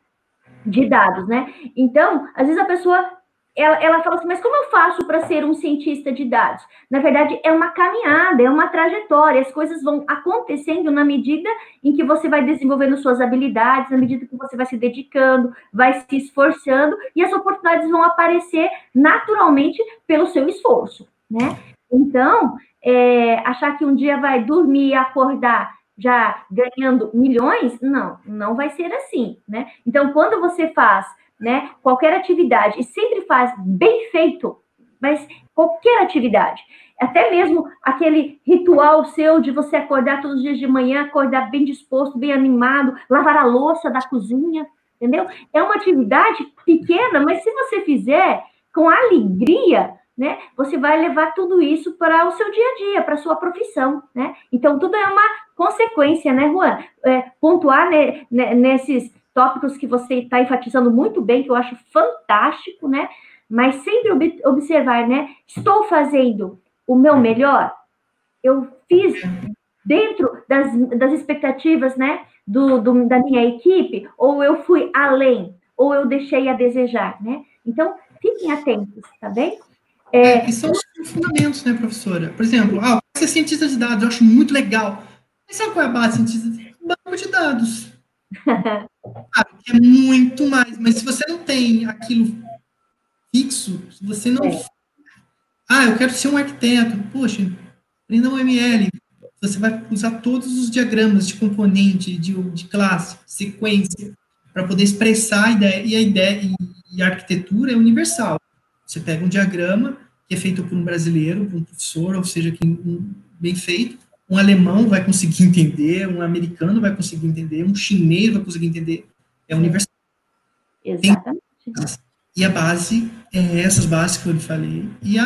de dados, né, então, às vezes a pessoa, ela fala assim, mas como eu faço para ser um cientista de dados? Na verdade, é uma caminhada, é uma trajetória, as coisas vão acontecendo na medida em que você vai desenvolvendo suas habilidades, na medida que você vai se dedicando, vai se esforçando, e as oportunidades vão aparecer naturalmente pelo seu esforço, né? Então, achar que um dia vai dormir e acordar já ganhando milhões, não vai ser assim, né? Então, quando você faz, né, qualquer atividade, e sempre faz bem feito, mas qualquer atividade, até mesmo aquele ritual seu de você acordar todos os dias de manhã, acordar bem disposto, bem animado, lavar a louça da cozinha, entendeu? É uma atividade pequena, mas se você fizer com alegria, né, você vai levar tudo isso para o seu dia a dia, para a sua profissão, né? Então, tudo é uma consequência, né, Juan? Pontuar nesses tópicos que você está enfatizando muito bem, que eu acho fantástico, né? Mas sempre observar, né? Estou fazendo o meu melhor? Eu fiz dentro das expectativas, né, da minha equipe, ou eu fui além, ou eu deixei a desejar, né? Então, fiquem atentos, tá bem? E são os fundamentos, né, professora? Por exemplo, ser cientista de dados, eu acho muito legal. Mas sabe qual é a base de cientista de dados? Banco de dados. É muito mais, mas se você não tem aquilo fixo, se você não... eu quero ser um arquiteto. Poxa, aprenda um ML. Você vai usar todos os diagramas de componente, de classe, sequência, para poder expressar a ideia. E a arquitetura é universal. Você pega um diagrama que é feito por um brasileiro, por um professor, ou seja, bem feito, um alemão vai conseguir entender, um americano vai conseguir entender, um chinês vai conseguir entender. É universal. Exatamente. E a base é essas bases que eu lhe falei. E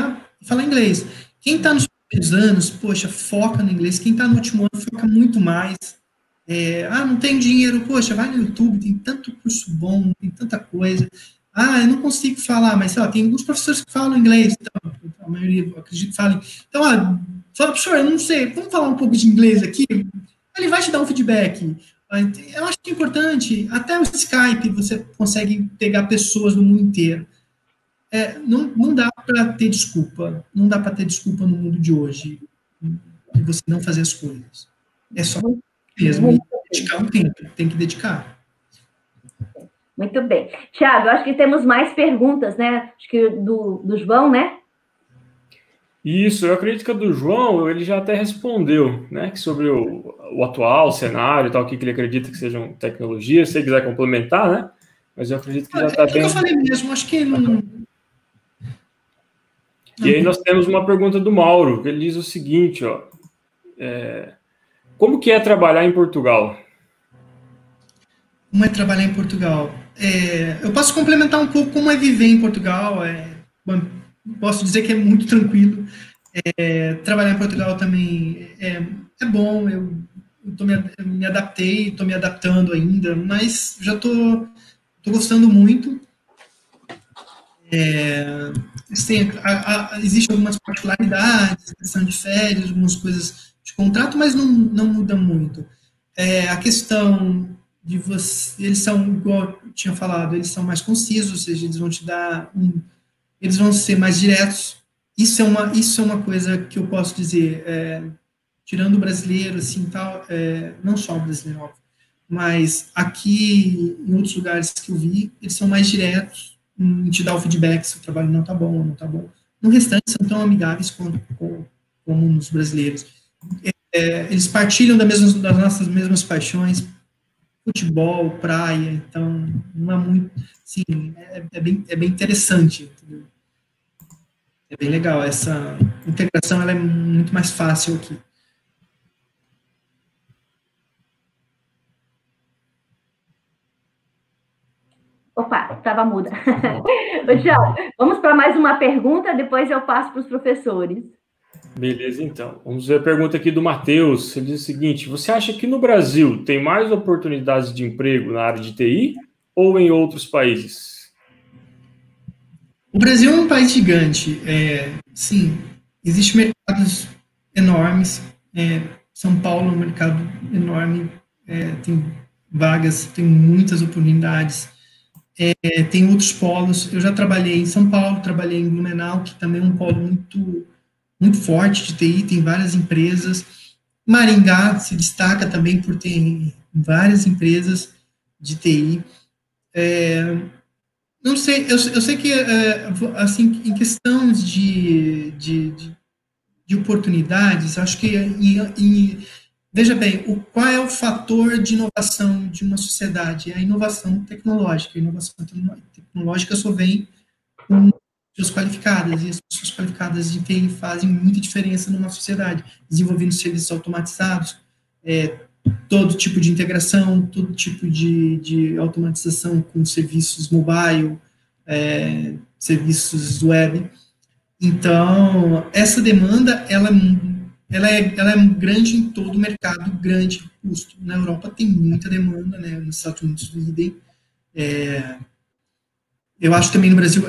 falar inglês. Quem está nos primeiros anos, poxa, foca no inglês. Quem está no último ano, foca muito mais. Não tem dinheiro, poxa, vai no YouTube, tem tanto curso bom, tem tanta coisa. Eu não consigo falar, mas, sei lá, tem alguns professores que falam inglês, então, a maioria, eu acredito que falem. Então, fala, professor, eu não sei, vamos falar um pouco de inglês aqui? Ele vai te dar um feedback. Eu acho que é importante, até o Skype você consegue pegar pessoas do mundo inteiro. Não dá para ter desculpa, não dá para ter desculpa no mundo de hoje, de você não fazer as coisas. É só mesmo dedicar um tempo, tem que dedicar. Muito bem. Tiago, acho que temos mais perguntas, né? Acho que do João, né? Isso, eu acredito que a do João, ele já até respondeu, né? Sobre o atual cenário e tal, o que ele acredita que sejam tecnologias, se você quiser complementar, né? Mas eu acredito que já está bem... Eu falei mesmo, acho que não... E aí nós temos uma pergunta do Mauro, que ele diz o seguinte, ó. Como que é trabalhar em Portugal? Como é trabalhar em Portugal? Eu posso complementar um pouco como é viver em Portugal. Posso dizer que é muito tranquilo. Trabalhar em Portugal também é bom. Eu me adaptei, estou me adaptando ainda, mas já estou gostando muito. Existem algumas particularidades, questão de férias, algumas coisas de contrato, mas não muda muito. A questão de você, eles são, igual eu tinha falado, eles são mais concisos, ou seja, eles vão te dar eles vão ser mais diretos. Isso é uma coisa que eu posso dizer, tirando o brasileiro, assim, tal, não só o brasileiro, óbvio, mas aqui, em outros lugares que eu vi, eles são mais diretos em te dar o feedback se o trabalho não está bom ou não está bom. No restante, são tão amigáveis como nos brasileiros. Eles partilham das nossas mesmas paixões, futebol, praia, então não é muito, sim, é bem interessante, entendeu? É bem legal, essa integração ela é muito mais fácil aqui. Opa, estava muda. Tiago, vamos para mais uma pergunta, depois eu passo para os professores. Beleza, então. Vamos ver a pergunta aqui do Matheus. Ele diz o seguinte: você acha que no Brasil tem mais oportunidades de emprego na área de TI ou em outros países? O Brasil é um país gigante. Sim, existem mercados enormes. São Paulo é um mercado enorme. Tem vagas, tem muitas oportunidades. Tem outros polos. Eu já trabalhei em São Paulo, trabalhei em Blumenau, que também é um polo muito forte de TI, tem várias empresas. Maringá se destaca também por ter várias empresas de TI. Não sei, eu sei que, assim, em questões de oportunidades, acho que, veja bem, qual é o fator de inovação de uma sociedade? É a inovação tecnológica. A inovação tecnológica só vem com pessoas qualificadas, e as pessoas qualificadas de TI fazem muita diferença numa sociedade, desenvolvendo serviços automatizados, todo tipo de integração, todo tipo de automatização com serviços mobile, serviços web. Então, essa demanda, ela é grande em todo o mercado grande de custo. Na Europa tem muita demanda, né? Nos Estados Unidos, idem. Eu acho também no Brasil,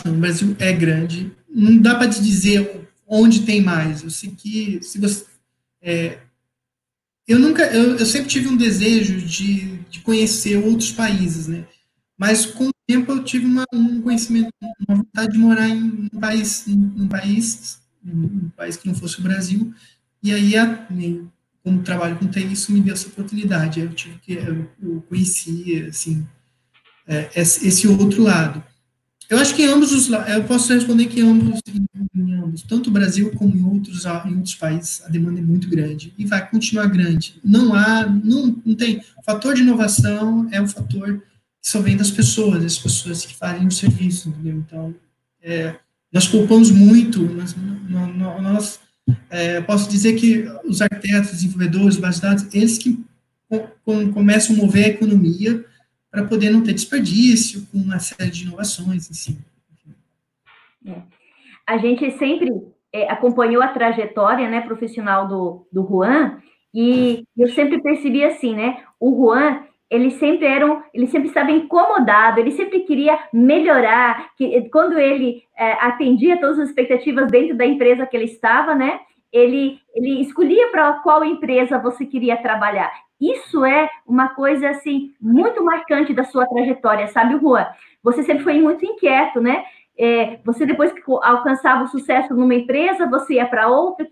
no Brasil é grande. Não dá para te dizer onde tem mais. Eu sei que se você eu sempre tive um desejo de conhecer outros países, né? Mas com o tempo eu tive um conhecimento, uma vontade de morar em um país que não fosse o Brasil. E aí, como trabalho com TI, isso me deu essa oportunidade. Eu conheci, assim, esse outro lado. Eu acho que em ambos os lados, eu posso responder que em ambos, tanto o Brasil como em outros países, a demanda é muito grande e vai continuar grande. Não tem. O fator de inovação é um fator que só vem das pessoas, as pessoas que fazem o serviço, entendeu? Então, nós poupamos muito, posso dizer que os arquitetos, desenvolvedores, bases de dados, eles que começam a mover a economia para poder não ter desperdício, com uma série de inovações em si. A gente sempre acompanhou a trajetória, né, profissional do Juan, e eu sempre percebi assim, né, o Juan, ele sempre estava incomodado, ele sempre queria melhorar, quando ele atendia todas as expectativas dentro da empresa que ele estava, né, ele escolhia para qual empresa você queria trabalhar. Isso é uma coisa, assim, muito marcante da sua trajetória, sabe, Juan? Você sempre foi muito inquieto, né? Você, depois que alcançava o sucesso numa empresa, você ia para outra,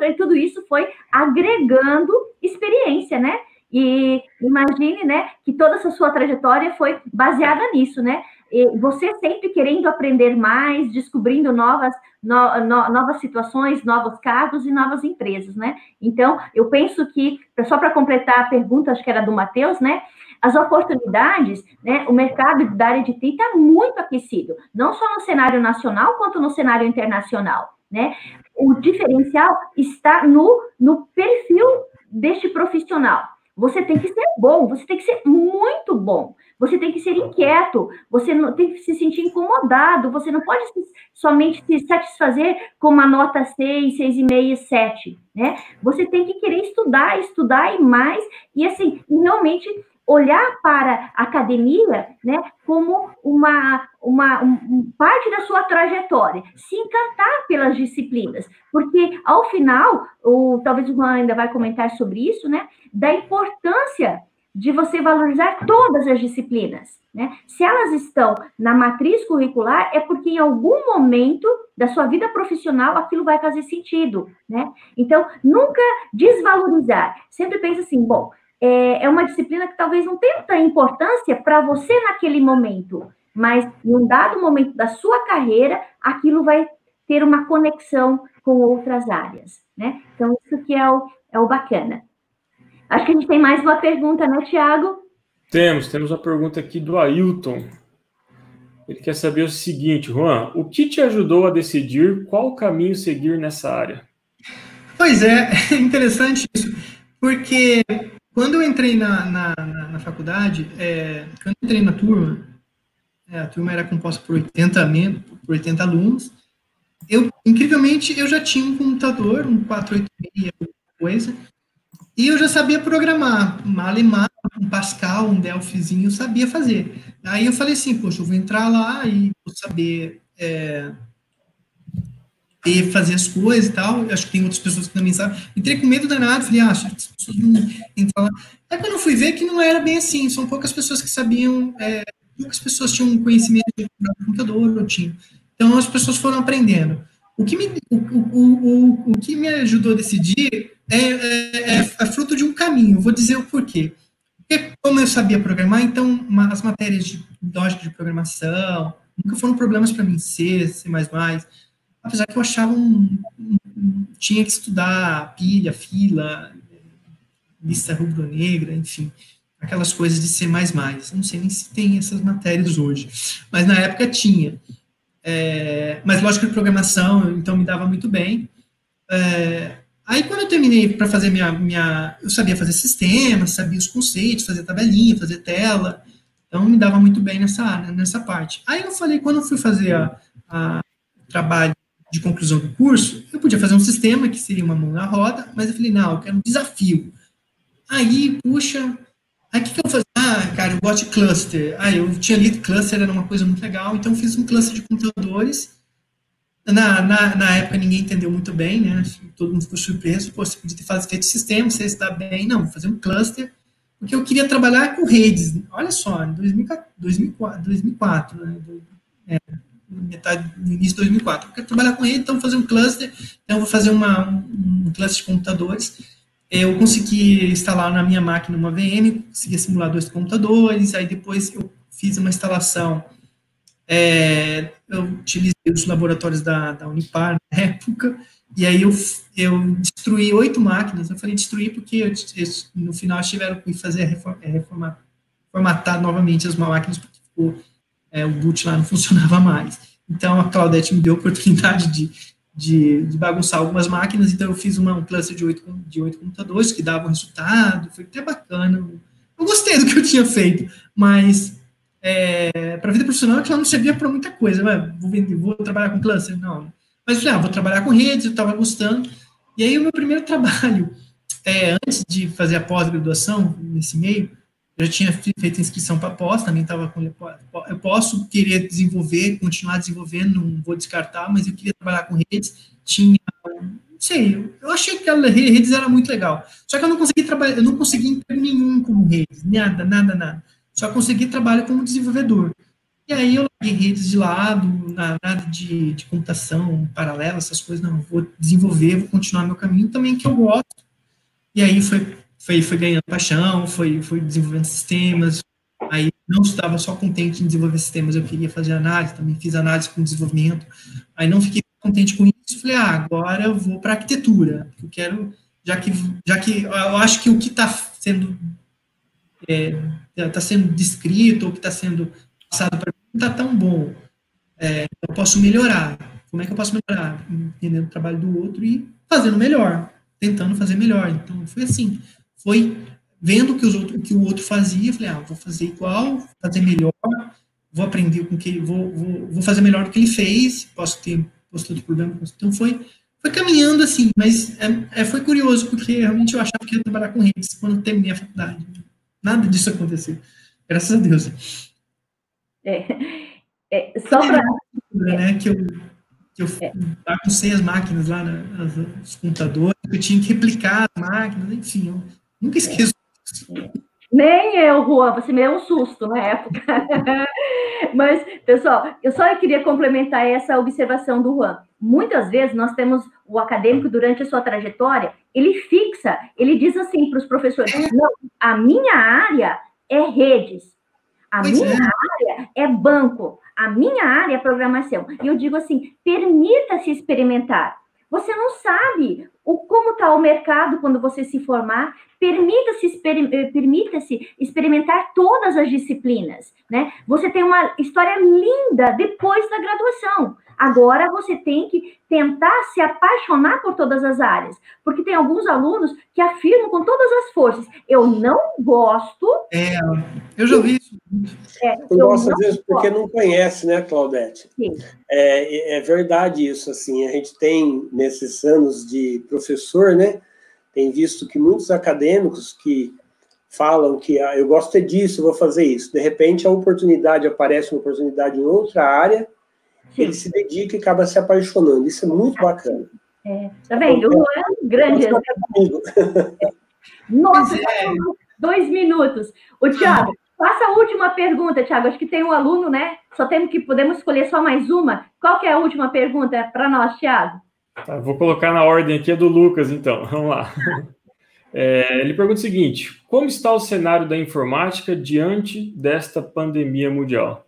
e tudo isso foi agregando experiência, né? E imagine, né, que toda essa sua trajetória foi baseada nisso, né? E você sempre querendo aprender mais, descobrindo novas situações, novos cargos e novas empresas, né? Então, eu penso que, só para completar a pergunta, acho que era do Matheus, né? As oportunidades, né? O mercado da área de TI está muito aquecido, não só no cenário nacional, quanto no cenário internacional, né? O diferencial está no perfil deste profissional. Você tem que ser bom, você tem que ser muito bom, você tem que ser inquieto, você não tem que se sentir incomodado, você não pode somente se satisfazer com uma nota 6, 6,5, 7, né? Você tem que querer estudar e mais, e assim, realmente olhar para a academia, né, como uma parte da sua trajetória, se encantar pelas disciplinas, porque ao final, talvez o Juan ainda vai comentar sobre isso, né, da importância de você valorizar todas as disciplinas, né? Se elas estão na matriz curricular, é porque em algum momento da sua vida profissional aquilo vai fazer sentido, né? Então, nunca desvalorizar. Sempre pensa assim, bom, é uma disciplina que talvez não tenha tanta importância para você naquele momento, mas em um dado momento da sua carreira, aquilo vai ter uma conexão com outras áreas, né? Então, isso que é o bacana. Acho que a gente tem mais uma pergunta, né, Tiago? Temos uma pergunta aqui do Ailton. Ele quer saber o seguinte, Juan, o que te ajudou a decidir qual caminho seguir nessa área? Pois é interessante isso, porque quando eu entrei na faculdade, quando eu entrei na turma, a turma era composta por 80 alunos, incrivelmente, eu já tinha um computador, um 486, coisa, e eu já sabia programar, Malemar, um Pascal, um Delphizinho, eu sabia fazer. Aí eu falei assim, poxa, eu vou entrar lá e vou saber fazer as coisas e tal. Eu acho que tem outras pessoas que também sabem. Entrei com medo danado, falei, acho que as pessoas não entram lá. Aí quando eu fui ver que não era bem assim, são poucas pessoas que sabiam, poucas pessoas tinham conhecimento de computador, eu tinha. Então as pessoas foram aprendendo. O que me ajudou a decidir é fruto de um caminho. Vou dizer o porquê. Porque como eu sabia programar, então as matérias de lógica de programação nunca foram problemas para mim, C++, apesar que eu achava tinha que estudar pilha, fila, lista rubro-negra, enfim, aquelas coisas de C++. Eu não sei nem se tem essas matérias hoje, mas na época tinha. Mas lógica de programação, então me dava muito bem. Aí, quando eu terminei para fazer eu sabia fazer sistemas, sabia os conceitos, fazer tabelinha, fazer tela, então me dava muito bem nessa parte. Aí eu falei, quando eu fui fazer o trabalho de conclusão do curso, eu podia fazer um sistema que seria uma mão na roda, mas eu falei, não, eu quero um desafio. Aí, puxa, aí o que eu vou fazer? Ah, cara, eu gosto de cluster. Ah, eu tinha lido que cluster era uma coisa muito legal, então eu fiz um cluster de computadores. Na época ninguém entendeu muito bem, né? Todo mundo ficou surpreso. Pô, você podia ter feito sistema, você está bem. Não, vou fazer um cluster, porque eu queria trabalhar com redes. Olha só, em 2004, né? No início de 2004. Eu quero trabalhar com redes, então vou fazer um cluster. Então eu vou fazer um cluster de computadores. Eu consegui instalar na minha máquina uma VM, consegui simular 2 computadores, aí depois eu fiz uma instalação. Eu utilizei os laboratórios da Unipar na época, e aí eu destruí 8 máquinas. Eu falei destruir porque no final tiveram que fazer formatar novamente as máquinas, porque ficou, o boot lá não funcionava mais. Então a Claudete me deu a oportunidade de bagunçar algumas máquinas, então eu fiz um cluster de 8 computadores que davam resultado, foi até bacana. Eu gostei do que eu tinha feito, mas para a vida profissional, que ela não servia para muita coisa. Vou trabalhar com cluster? Não. Mas vou trabalhar com redes, eu estava gostando. E aí, o meu primeiro trabalho, antes de fazer a pós-graduação, nesse meio, eu já tinha feito inscrição para pós, também estava com. Eu posso querer desenvolver, continuar desenvolvendo, não vou descartar, mas eu queria trabalhar com redes. Não sei, eu achei que a redes era muito legal. Só que eu não consegui trabalhar, eu não consegui emprego nenhum como redes, nada. Só consegui trabalho como desenvolvedor. E aí eu larguei redes de lado, nada de computação paralela, essas coisas, não. Vou desenvolver, vou continuar meu caminho também, que eu gosto. E aí foi ganhando paixão, foi desenvolvendo sistemas. Aí não estava só contente em desenvolver sistemas, eu queria fazer análise, também fiz análise com desenvolvimento. Aí não fiquei contente com isso, falei, agora eu vou para arquitetura. Eu quero, já que eu acho que o que está sendo descrito, ou que está sendo passado para mim, não está tão bom. Eu posso melhorar. Como é que eu posso melhorar? Entendendo o trabalho do outro e fazendo melhor, tentando fazer melhor. Então, foi assim. Foi vendo o que o outro fazia, falei, vou fazer igual, vou fazer melhor, vou aprender com que vou fazer melhor do que ele fez, posso ter outro problema. Então, foi caminhando assim, mas foi curioso, porque realmente eu achava que ia trabalhar com redes quando terminei a faculdade. Nada disso aconteceu. Graças a Deus. Só para... Né, que eu baguncei as máquinas lá, os computadores, eu tinha que replicar as máquinas, enfim, eu nunca esqueço. Nem eu, Juan, você me deu um susto na época. Mas, pessoal, eu só queria complementar essa observação do Juan. Muitas vezes nós temos o acadêmico, durante a sua trajetória, ele diz assim para os professores, não, a minha área é redes, a minha área é banco, a minha área é programação. E eu digo assim, permita-se experimentar. Você não sabe como está o mercado quando você se formar. Permita-se experimentar todas as disciplinas, né? Você tem uma história linda depois da graduação. Agora você tem que tentar se apaixonar por todas as áreas, porque tem alguns alunos que afirmam com todas as forças, eu não gosto... eu já ouvi isso. Não gosto, às vezes, porque não conhece, né, Claudete? Sim. É verdade isso, assim, a gente tem, nesses anos de professor, né, tem visto que muitos acadêmicos que falam que eu gosto disso, eu vou fazer isso, de repente aparece uma oportunidade em outra área, sim, ele se dedica e acaba se apaixonando. Isso é muito bacana. Tá vendo? O é um grande exemplo. Nossa, 2 minutos. O Thiago, faça a última pergunta, Thiago. Acho que tem um aluno, né? Podemos escolher só mais uma. Qual que é a última pergunta para nós, Thiago? Tá, vou colocar na ordem aqui a do Lucas, então. Vamos lá. Ele pergunta o seguinte: como está o cenário da informática diante desta pandemia mundial?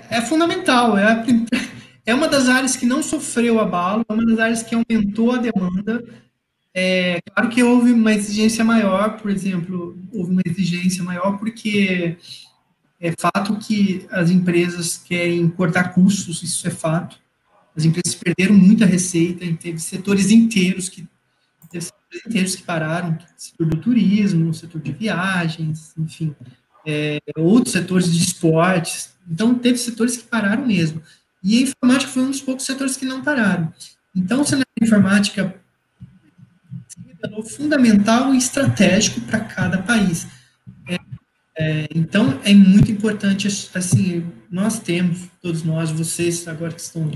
É fundamental, é uma das áreas que não sofreu abalo, é uma das áreas que aumentou a demanda. Claro que houve uma exigência maior, por exemplo, porque é fato que as empresas querem cortar custos, isso é fato. As empresas perderam muita receita, teve setores inteiros que pararam, o setor do turismo, o setor de viagens, enfim, outros setores de esportes. Então, teve setores que pararam mesmo. E a informática foi um dos poucos setores que não pararam. Então, o cenário de informática se revelou fundamental e estratégico para cada país. Então, é muito importante, assim, nós temos, todos nós, vocês agora que estão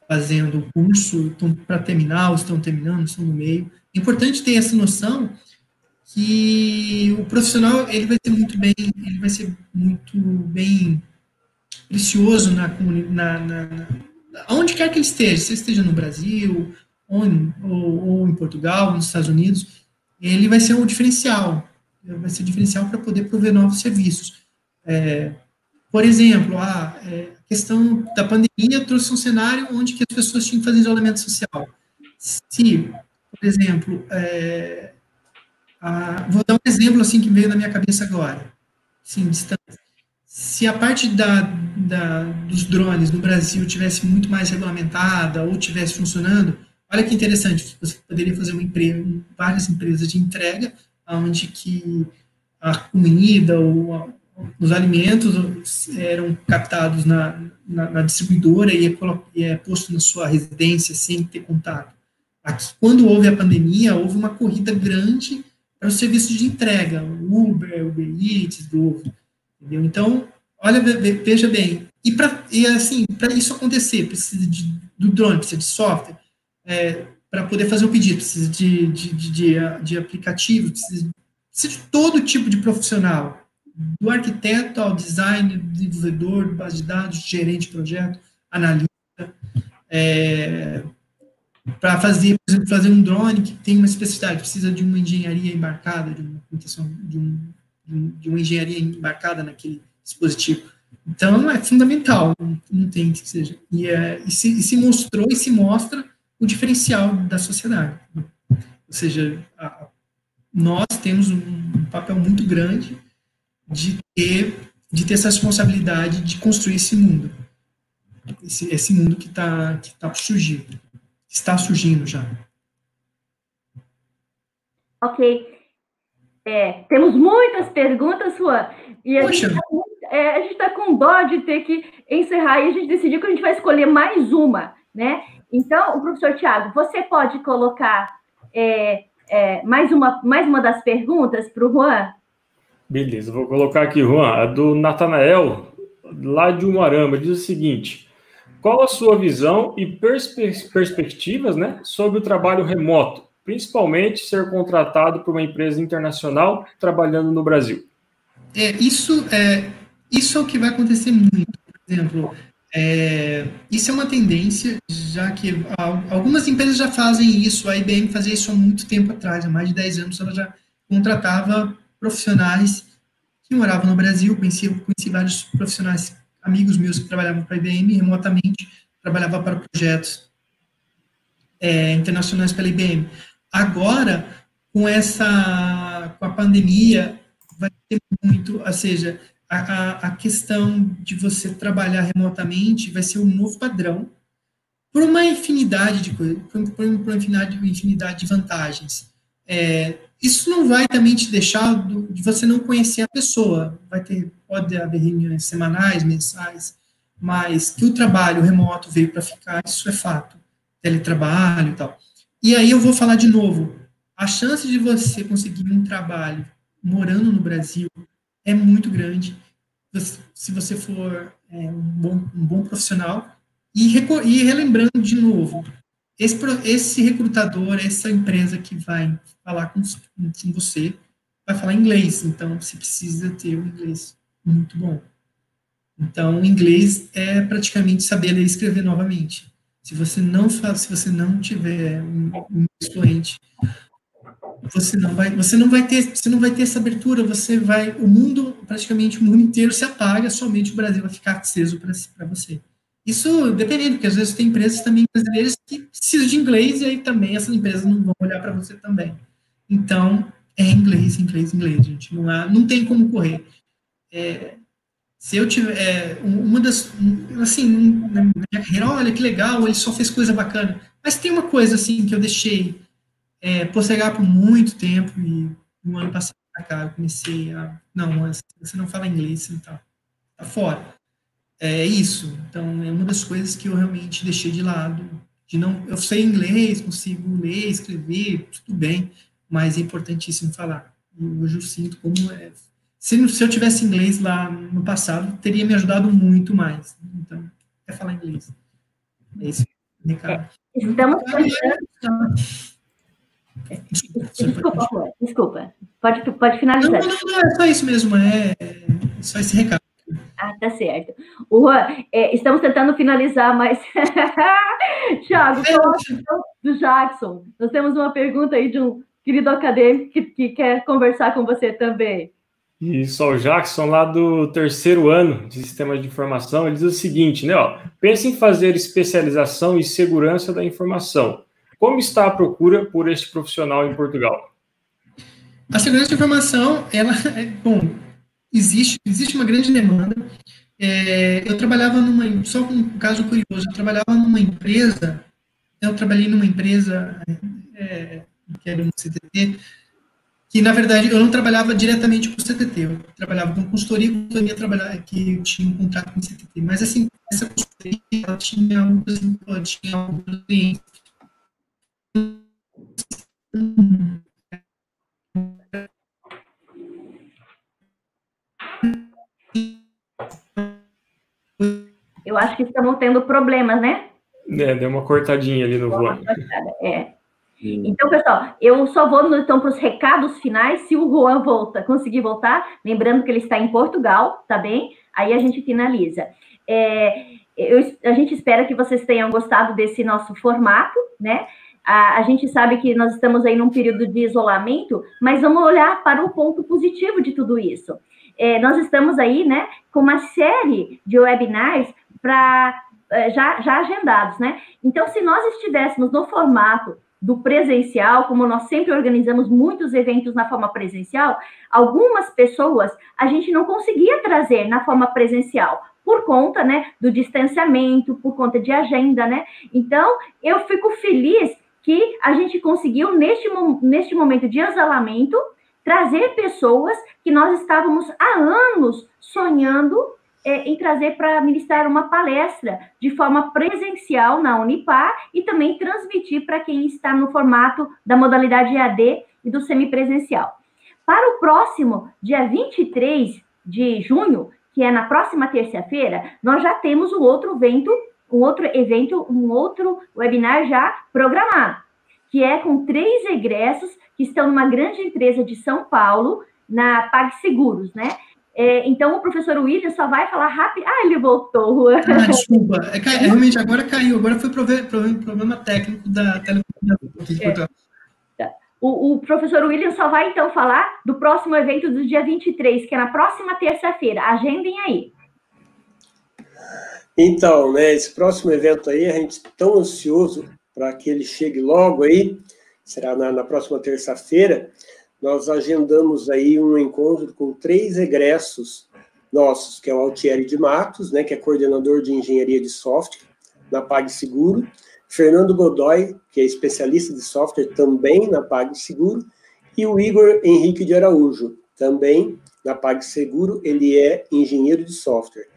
fazendo o curso, estão para terminar, ou estão terminando, estão no meio, é importante ter essa noção que o profissional, ele vai ser muito bem precioso onde quer que ele esteja, se ele esteja no Brasil, ou em Portugal, nos Estados Unidos, ele vai ser um diferencial, para poder prover novos serviços. Por exemplo, a questão da pandemia trouxe um cenário onde que as pessoas tinham que fazer isolamento social. Se, por exemplo, vou dar um exemplo assim que veio na minha cabeça agora, sim, se a parte dos drones no Brasil tivesse muito mais regulamentada ou tivesse funcionando, olha que interessante, você poderia fazer várias empresas de entrega, onde que a comida ou os alimentos eram captados na distribuidora e é posto na sua residência sem ter contato. Aqui, quando houve a pandemia, houve uma corrida grande para os serviços de entrega, Uber Eats, Glovo, entendeu? Então, veja bem, e assim, para isso acontecer, precisa do drone, precisa de software, para poder fazer o pedido, precisa de aplicativo, precisa de todo tipo de profissional, do arquiteto ao designer, desenvolvedor, base de dados, gerente de projeto, analista, para fazer, por exemplo, fazer um drone que tem uma especificidade, precisa de uma engenharia embarcada, de uma engenharia embarcada naquele dispositivo. Então, é fundamental, não tem que seja. E se mostrou e se mostra o diferencial da sociedade. Ou seja, nós temos um papel muito grande de ter essa responsabilidade de construir esse mundo. Esse mundo que está por surgir. Está surgindo já. Ok. Temos muitas perguntas, Juan. E a gente está com dó de ter que encerrar, e a gente decidiu que a gente vai escolher mais uma, né? Então, o professor Tiago, você pode colocar mais uma das perguntas para o Juan? Beleza, vou colocar aqui, Juan, a do Natanael, lá de Umuarama, diz o seguinte: qual a sua visão e perspectivas, né, sobre o trabalho remoto, principalmente ser contratado por uma empresa internacional trabalhando no Brasil? Isso é o que vai acontecer muito. Por exemplo, isso é uma tendência, já que algumas empresas já fazem isso. A IBM fazia isso há muito tempo atrás, há mais de 10 anos, ela já contratava profissionais que moravam no Brasil. Conheci vários profissionais, amigos meus que trabalhavam para a IBM remotamente, trabalhavam para projetos internacionais pela IBM. Agora, com a pandemia, vai ter muito, ou seja, a questão de você trabalhar remotamente vai ser um novo padrão por uma infinidade de coisas, por uma infinidade de vantagens. Isso não vai também te deixar de você não conhecer a pessoa. Pode haver reuniões semanais, mensais, mas que o trabalho remoto veio para ficar, isso é fato. Teletrabalho e tal. E aí eu vou falar de novo. A chance de você conseguir um trabalho morando no Brasil é muito grande, se você for um bom profissional. E relembrando de novo, esse recrutador, essa empresa que vai falar com você, vai falar inglês, então você precisa ter um inglês muito bom. Então, o inglês é praticamente saber ler e escrever novamente. Se você não tiver um inglês fluente, você não vai ter essa abertura, praticamente o mundo inteiro se apaga, somente o Brasil vai ficar aceso para você. Isso dependendo, porque às vezes tem empresas também brasileiras que precisam de inglês, e aí também essas empresas não vão olhar para você também. Então, inglês, gente. Não tem como correr. Se eu tiver assim, na minha carreira, olha que legal, ele só fez coisa bacana. Mas tem uma coisa, assim, que eu deixei postergar por muito tempo, e no ano passado pra cá eu comecei a, não, você não fala inglês, você tá fora. É isso. Então, é uma das coisas que eu realmente deixei de lado. Eu sei inglês, consigo ler, escrever, tudo bem, mas é importantíssimo falar. E hoje eu sinto como se eu tivesse inglês lá no passado, teria me ajudado muito mais. Então, é falar inglês. É esse o recado. Estamos Desculpa. Pode finalizar. Não, é só isso mesmo, é só esse recado. Ah, tá certo. Juan, estamos tentando finalizar, mas... Thiago, do Jackson. Nós temos uma pergunta aí de um querido acadêmico que quer conversar com você também. Isso, o Jackson, lá do 3º ano de Sistemas de Informação, ele diz o seguinte, né? Pensa em fazer especialização em segurança da informação. Como está a procura por este profissional em Portugal? A segurança da informação, existe uma grande demanda. Eu trabalhava só com um caso curioso, eu trabalhei numa empresa que era um CTT, que, na verdade, eu não trabalhava diretamente com o CTT, eu trabalhava com consultoria que eu tinha um contrato com o CTT, mas, assim, essa consultoria, ela tinha alguns clientes. Eu acho que estamos tendo problemas, né? Deu uma cortadinha ali no Juan. Então, pessoal, eu só vou então para os recados finais, se o Juan conseguir voltar, lembrando que ele está em Portugal, tá bem? Aí a gente finaliza. A gente espera que vocês tenham gostado desse nosso formato, né? A gente sabe que nós estamos aí num período de isolamento, mas vamos olhar para o ponto positivo de tudo isso. Nós estamos aí, né, com uma série de webinars já agendados, né? Então, se nós estivéssemos no formato do presencial, como nós sempre organizamos muitos eventos na forma presencial, algumas pessoas a gente não conseguia trazer na forma presencial, por conta, né, do distanciamento, por conta de agenda, né? Então, eu fico feliz que a gente conseguiu, neste momento de isolamento, trazer pessoas que nós estávamos há anos sonhando em trazer para ministrar uma palestra de forma presencial na Unipar e também transmitir para quem está no formato da modalidade EAD e do semipresencial. Para o próximo, dia 23 de junho, que é na próxima terça-feira, nós já temos um outro webinar já programado, que é com 3 egressos que estão numa grande empresa de São Paulo, na PagSeguros, né? Então, o professor William só vai falar rápido. Ele voltou, Juan. Desculpa. Realmente, agora caiu. Agora foi problema técnico da telecomunicação. O professor William só vai, então, falar do próximo evento do dia 23, que é na próxima terça-feira. Agendem aí. Então, né, esse próximo evento aí, a gente está tão ansioso para que ele chegue logo aí, será na próxima terça-feira. Nós agendamos aí um encontro com 3 egressos nossos, que é o Altieri de Matos, né, que é coordenador de engenharia de software na PagSeguro, Fernando Godoy, que é especialista de software também na PagSeguro, e o Igor Henrique de Araújo, também na PagSeguro, ele é engenheiro de software.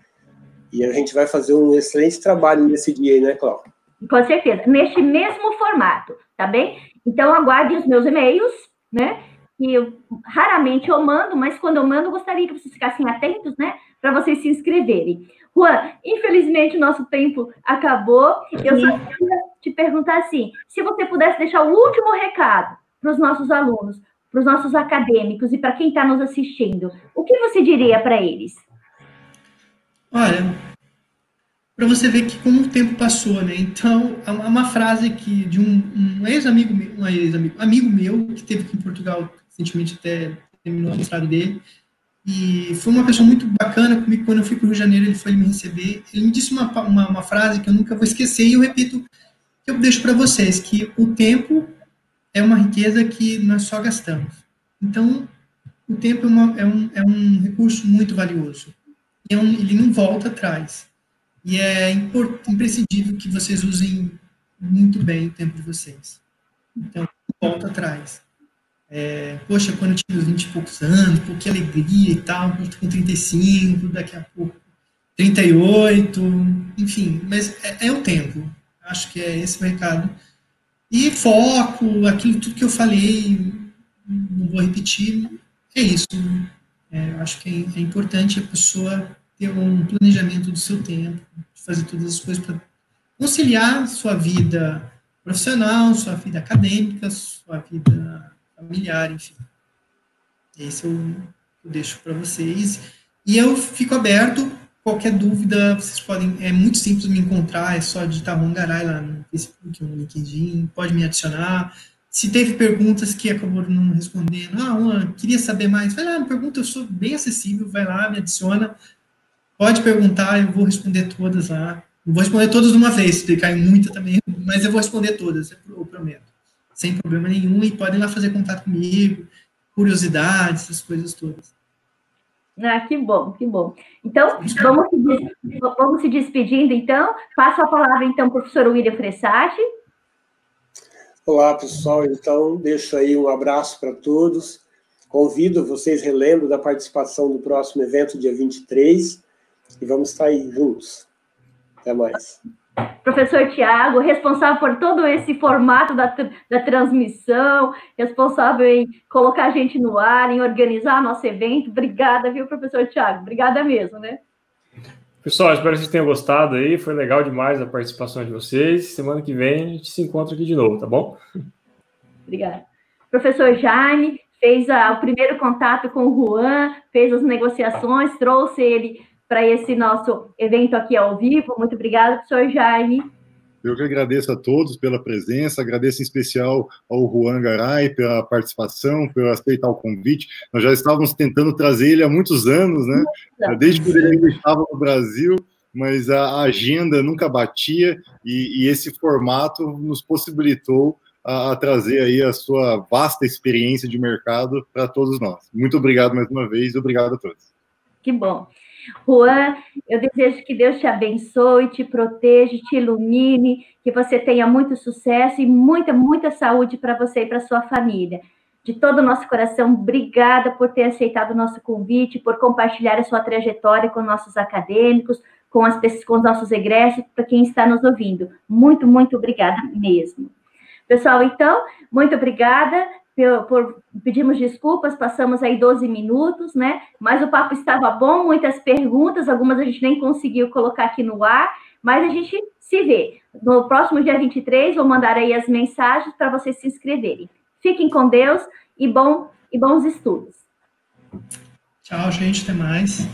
E a gente vai fazer um excelente trabalho nesse dia aí, né, Cláudia? Com certeza, neste mesmo formato, tá bem? Então, aguardem os meus e-mails, né? Que raramente eu mando, mas quando eu mando, eu gostaria que vocês ficassem atentos, né? Para vocês se inscreverem. Juan, infelizmente o nosso tempo acabou. Eu só queria te perguntar assim, se você pudesse deixar o último recado para os nossos alunos, para os nossos acadêmicos e para quem está nos assistindo, o que você diria para eles? Olha, para você ver que como o tempo passou, né? Então, há uma frase aqui de um ex-amigo meu, amigo meu, que esteve aqui em Portugal recentemente, até terminou o mestrado dele, e foi uma pessoa muito bacana comigo. Quando eu fui para o Rio de Janeiro, ele foi me receber, ele me disse uma frase que eu nunca vou esquecer, e eu repito, que eu deixo para vocês, que o tempo é uma riqueza que nós só gastamos. Então, o tempo é um recurso muito valioso. ele não volta atrás. E é imprescindível que vocês usem muito bem o tempo de vocês. Então, volta atrás. Poxa, quando eu tinha 20 e poucos anos, pô, que alegria e tal, com 35, daqui a pouco 38, enfim, mas é o tempo. Acho que é esse o recado. E foco, aquilo tudo que eu falei, não vou repetir, é isso. Acho que é importante a pessoa ter um planejamento do seu tempo, fazer todas as coisas para conciliar sua vida profissional, sua vida acadêmica, sua vida familiar, enfim. Esse eu deixo para vocês. E eu fico aberto, qualquer dúvida, vocês podem, é muito simples me encontrar, é só digitar Juan Garay lá no Facebook ou no LinkedIn, pode me adicionar. Se teve perguntas que acabou não respondendo, Juan, queria saber mais, vai lá, me pergunta, eu sou bem acessível, vai lá, me adiciona, pode perguntar, eu vou responder todas lá. Não vou responder todas de uma vez, se cai muita também, mas eu vou responder todas, eu prometo. Sem problema nenhum, e podem lá fazer contato comigo, curiosidades, essas coisas todas. Que bom, que bom. Então, vamos se despedindo, então. Passo a palavra, então, para o professor William Fressati. Olá, pessoal. Então, deixo aí um abraço para todos. Convido vocês, relembro da participação do próximo evento, dia 23, e vamos estar aí juntos. Até mais. Professor Tiago, responsável por todo esse formato da transmissão, responsável em colocar a gente no ar, em organizar nosso evento. Obrigada, viu, professor Tiago? Obrigada mesmo, né? Pessoal, espero que vocês tenham gostado aí. Foi legal demais a participação de vocês. Semana que vem a gente se encontra aqui de novo, tá bom? Obrigada. Professor Jaime fez o primeiro contato com o Juan, fez as negociações, trouxe ele para esse nosso evento aqui ao vivo. Muito obrigada, professor Jaime. Eu que agradeço a todos pela presença, agradeço em especial ao Juan Garay pela participação, por aceitar o convite. Nós já estávamos tentando trazer ele há muitos anos, né? Desde que ele ainda estava no Brasil, mas a agenda nunca batia e esse formato nos possibilitou a trazer aí a sua vasta experiência de mercado para todos nós. Muito obrigado mais uma vez e obrigado a todos. Que bom. Juan, eu desejo que Deus te abençoe, te proteja, te ilumine, que você tenha muito sucesso e muita, muita saúde para você e para sua família. De todo o nosso coração, obrigada por ter aceitado o nosso convite, por compartilhar a sua trajetória com nossos acadêmicos, com os nossos egressos, para quem está nos ouvindo. Muito, muito obrigada mesmo. Pessoal, então, muito obrigada. Pedimos desculpas, passamos aí 12 minutos, né? Mas o papo estava bom, muitas perguntas, algumas a gente nem conseguiu colocar aqui no ar, mas a gente se vê. No próximo dia 23, vou mandar aí as mensagens para vocês se inscreverem. Fiquem com Deus e bons estudos. Tchau, gente, até mais.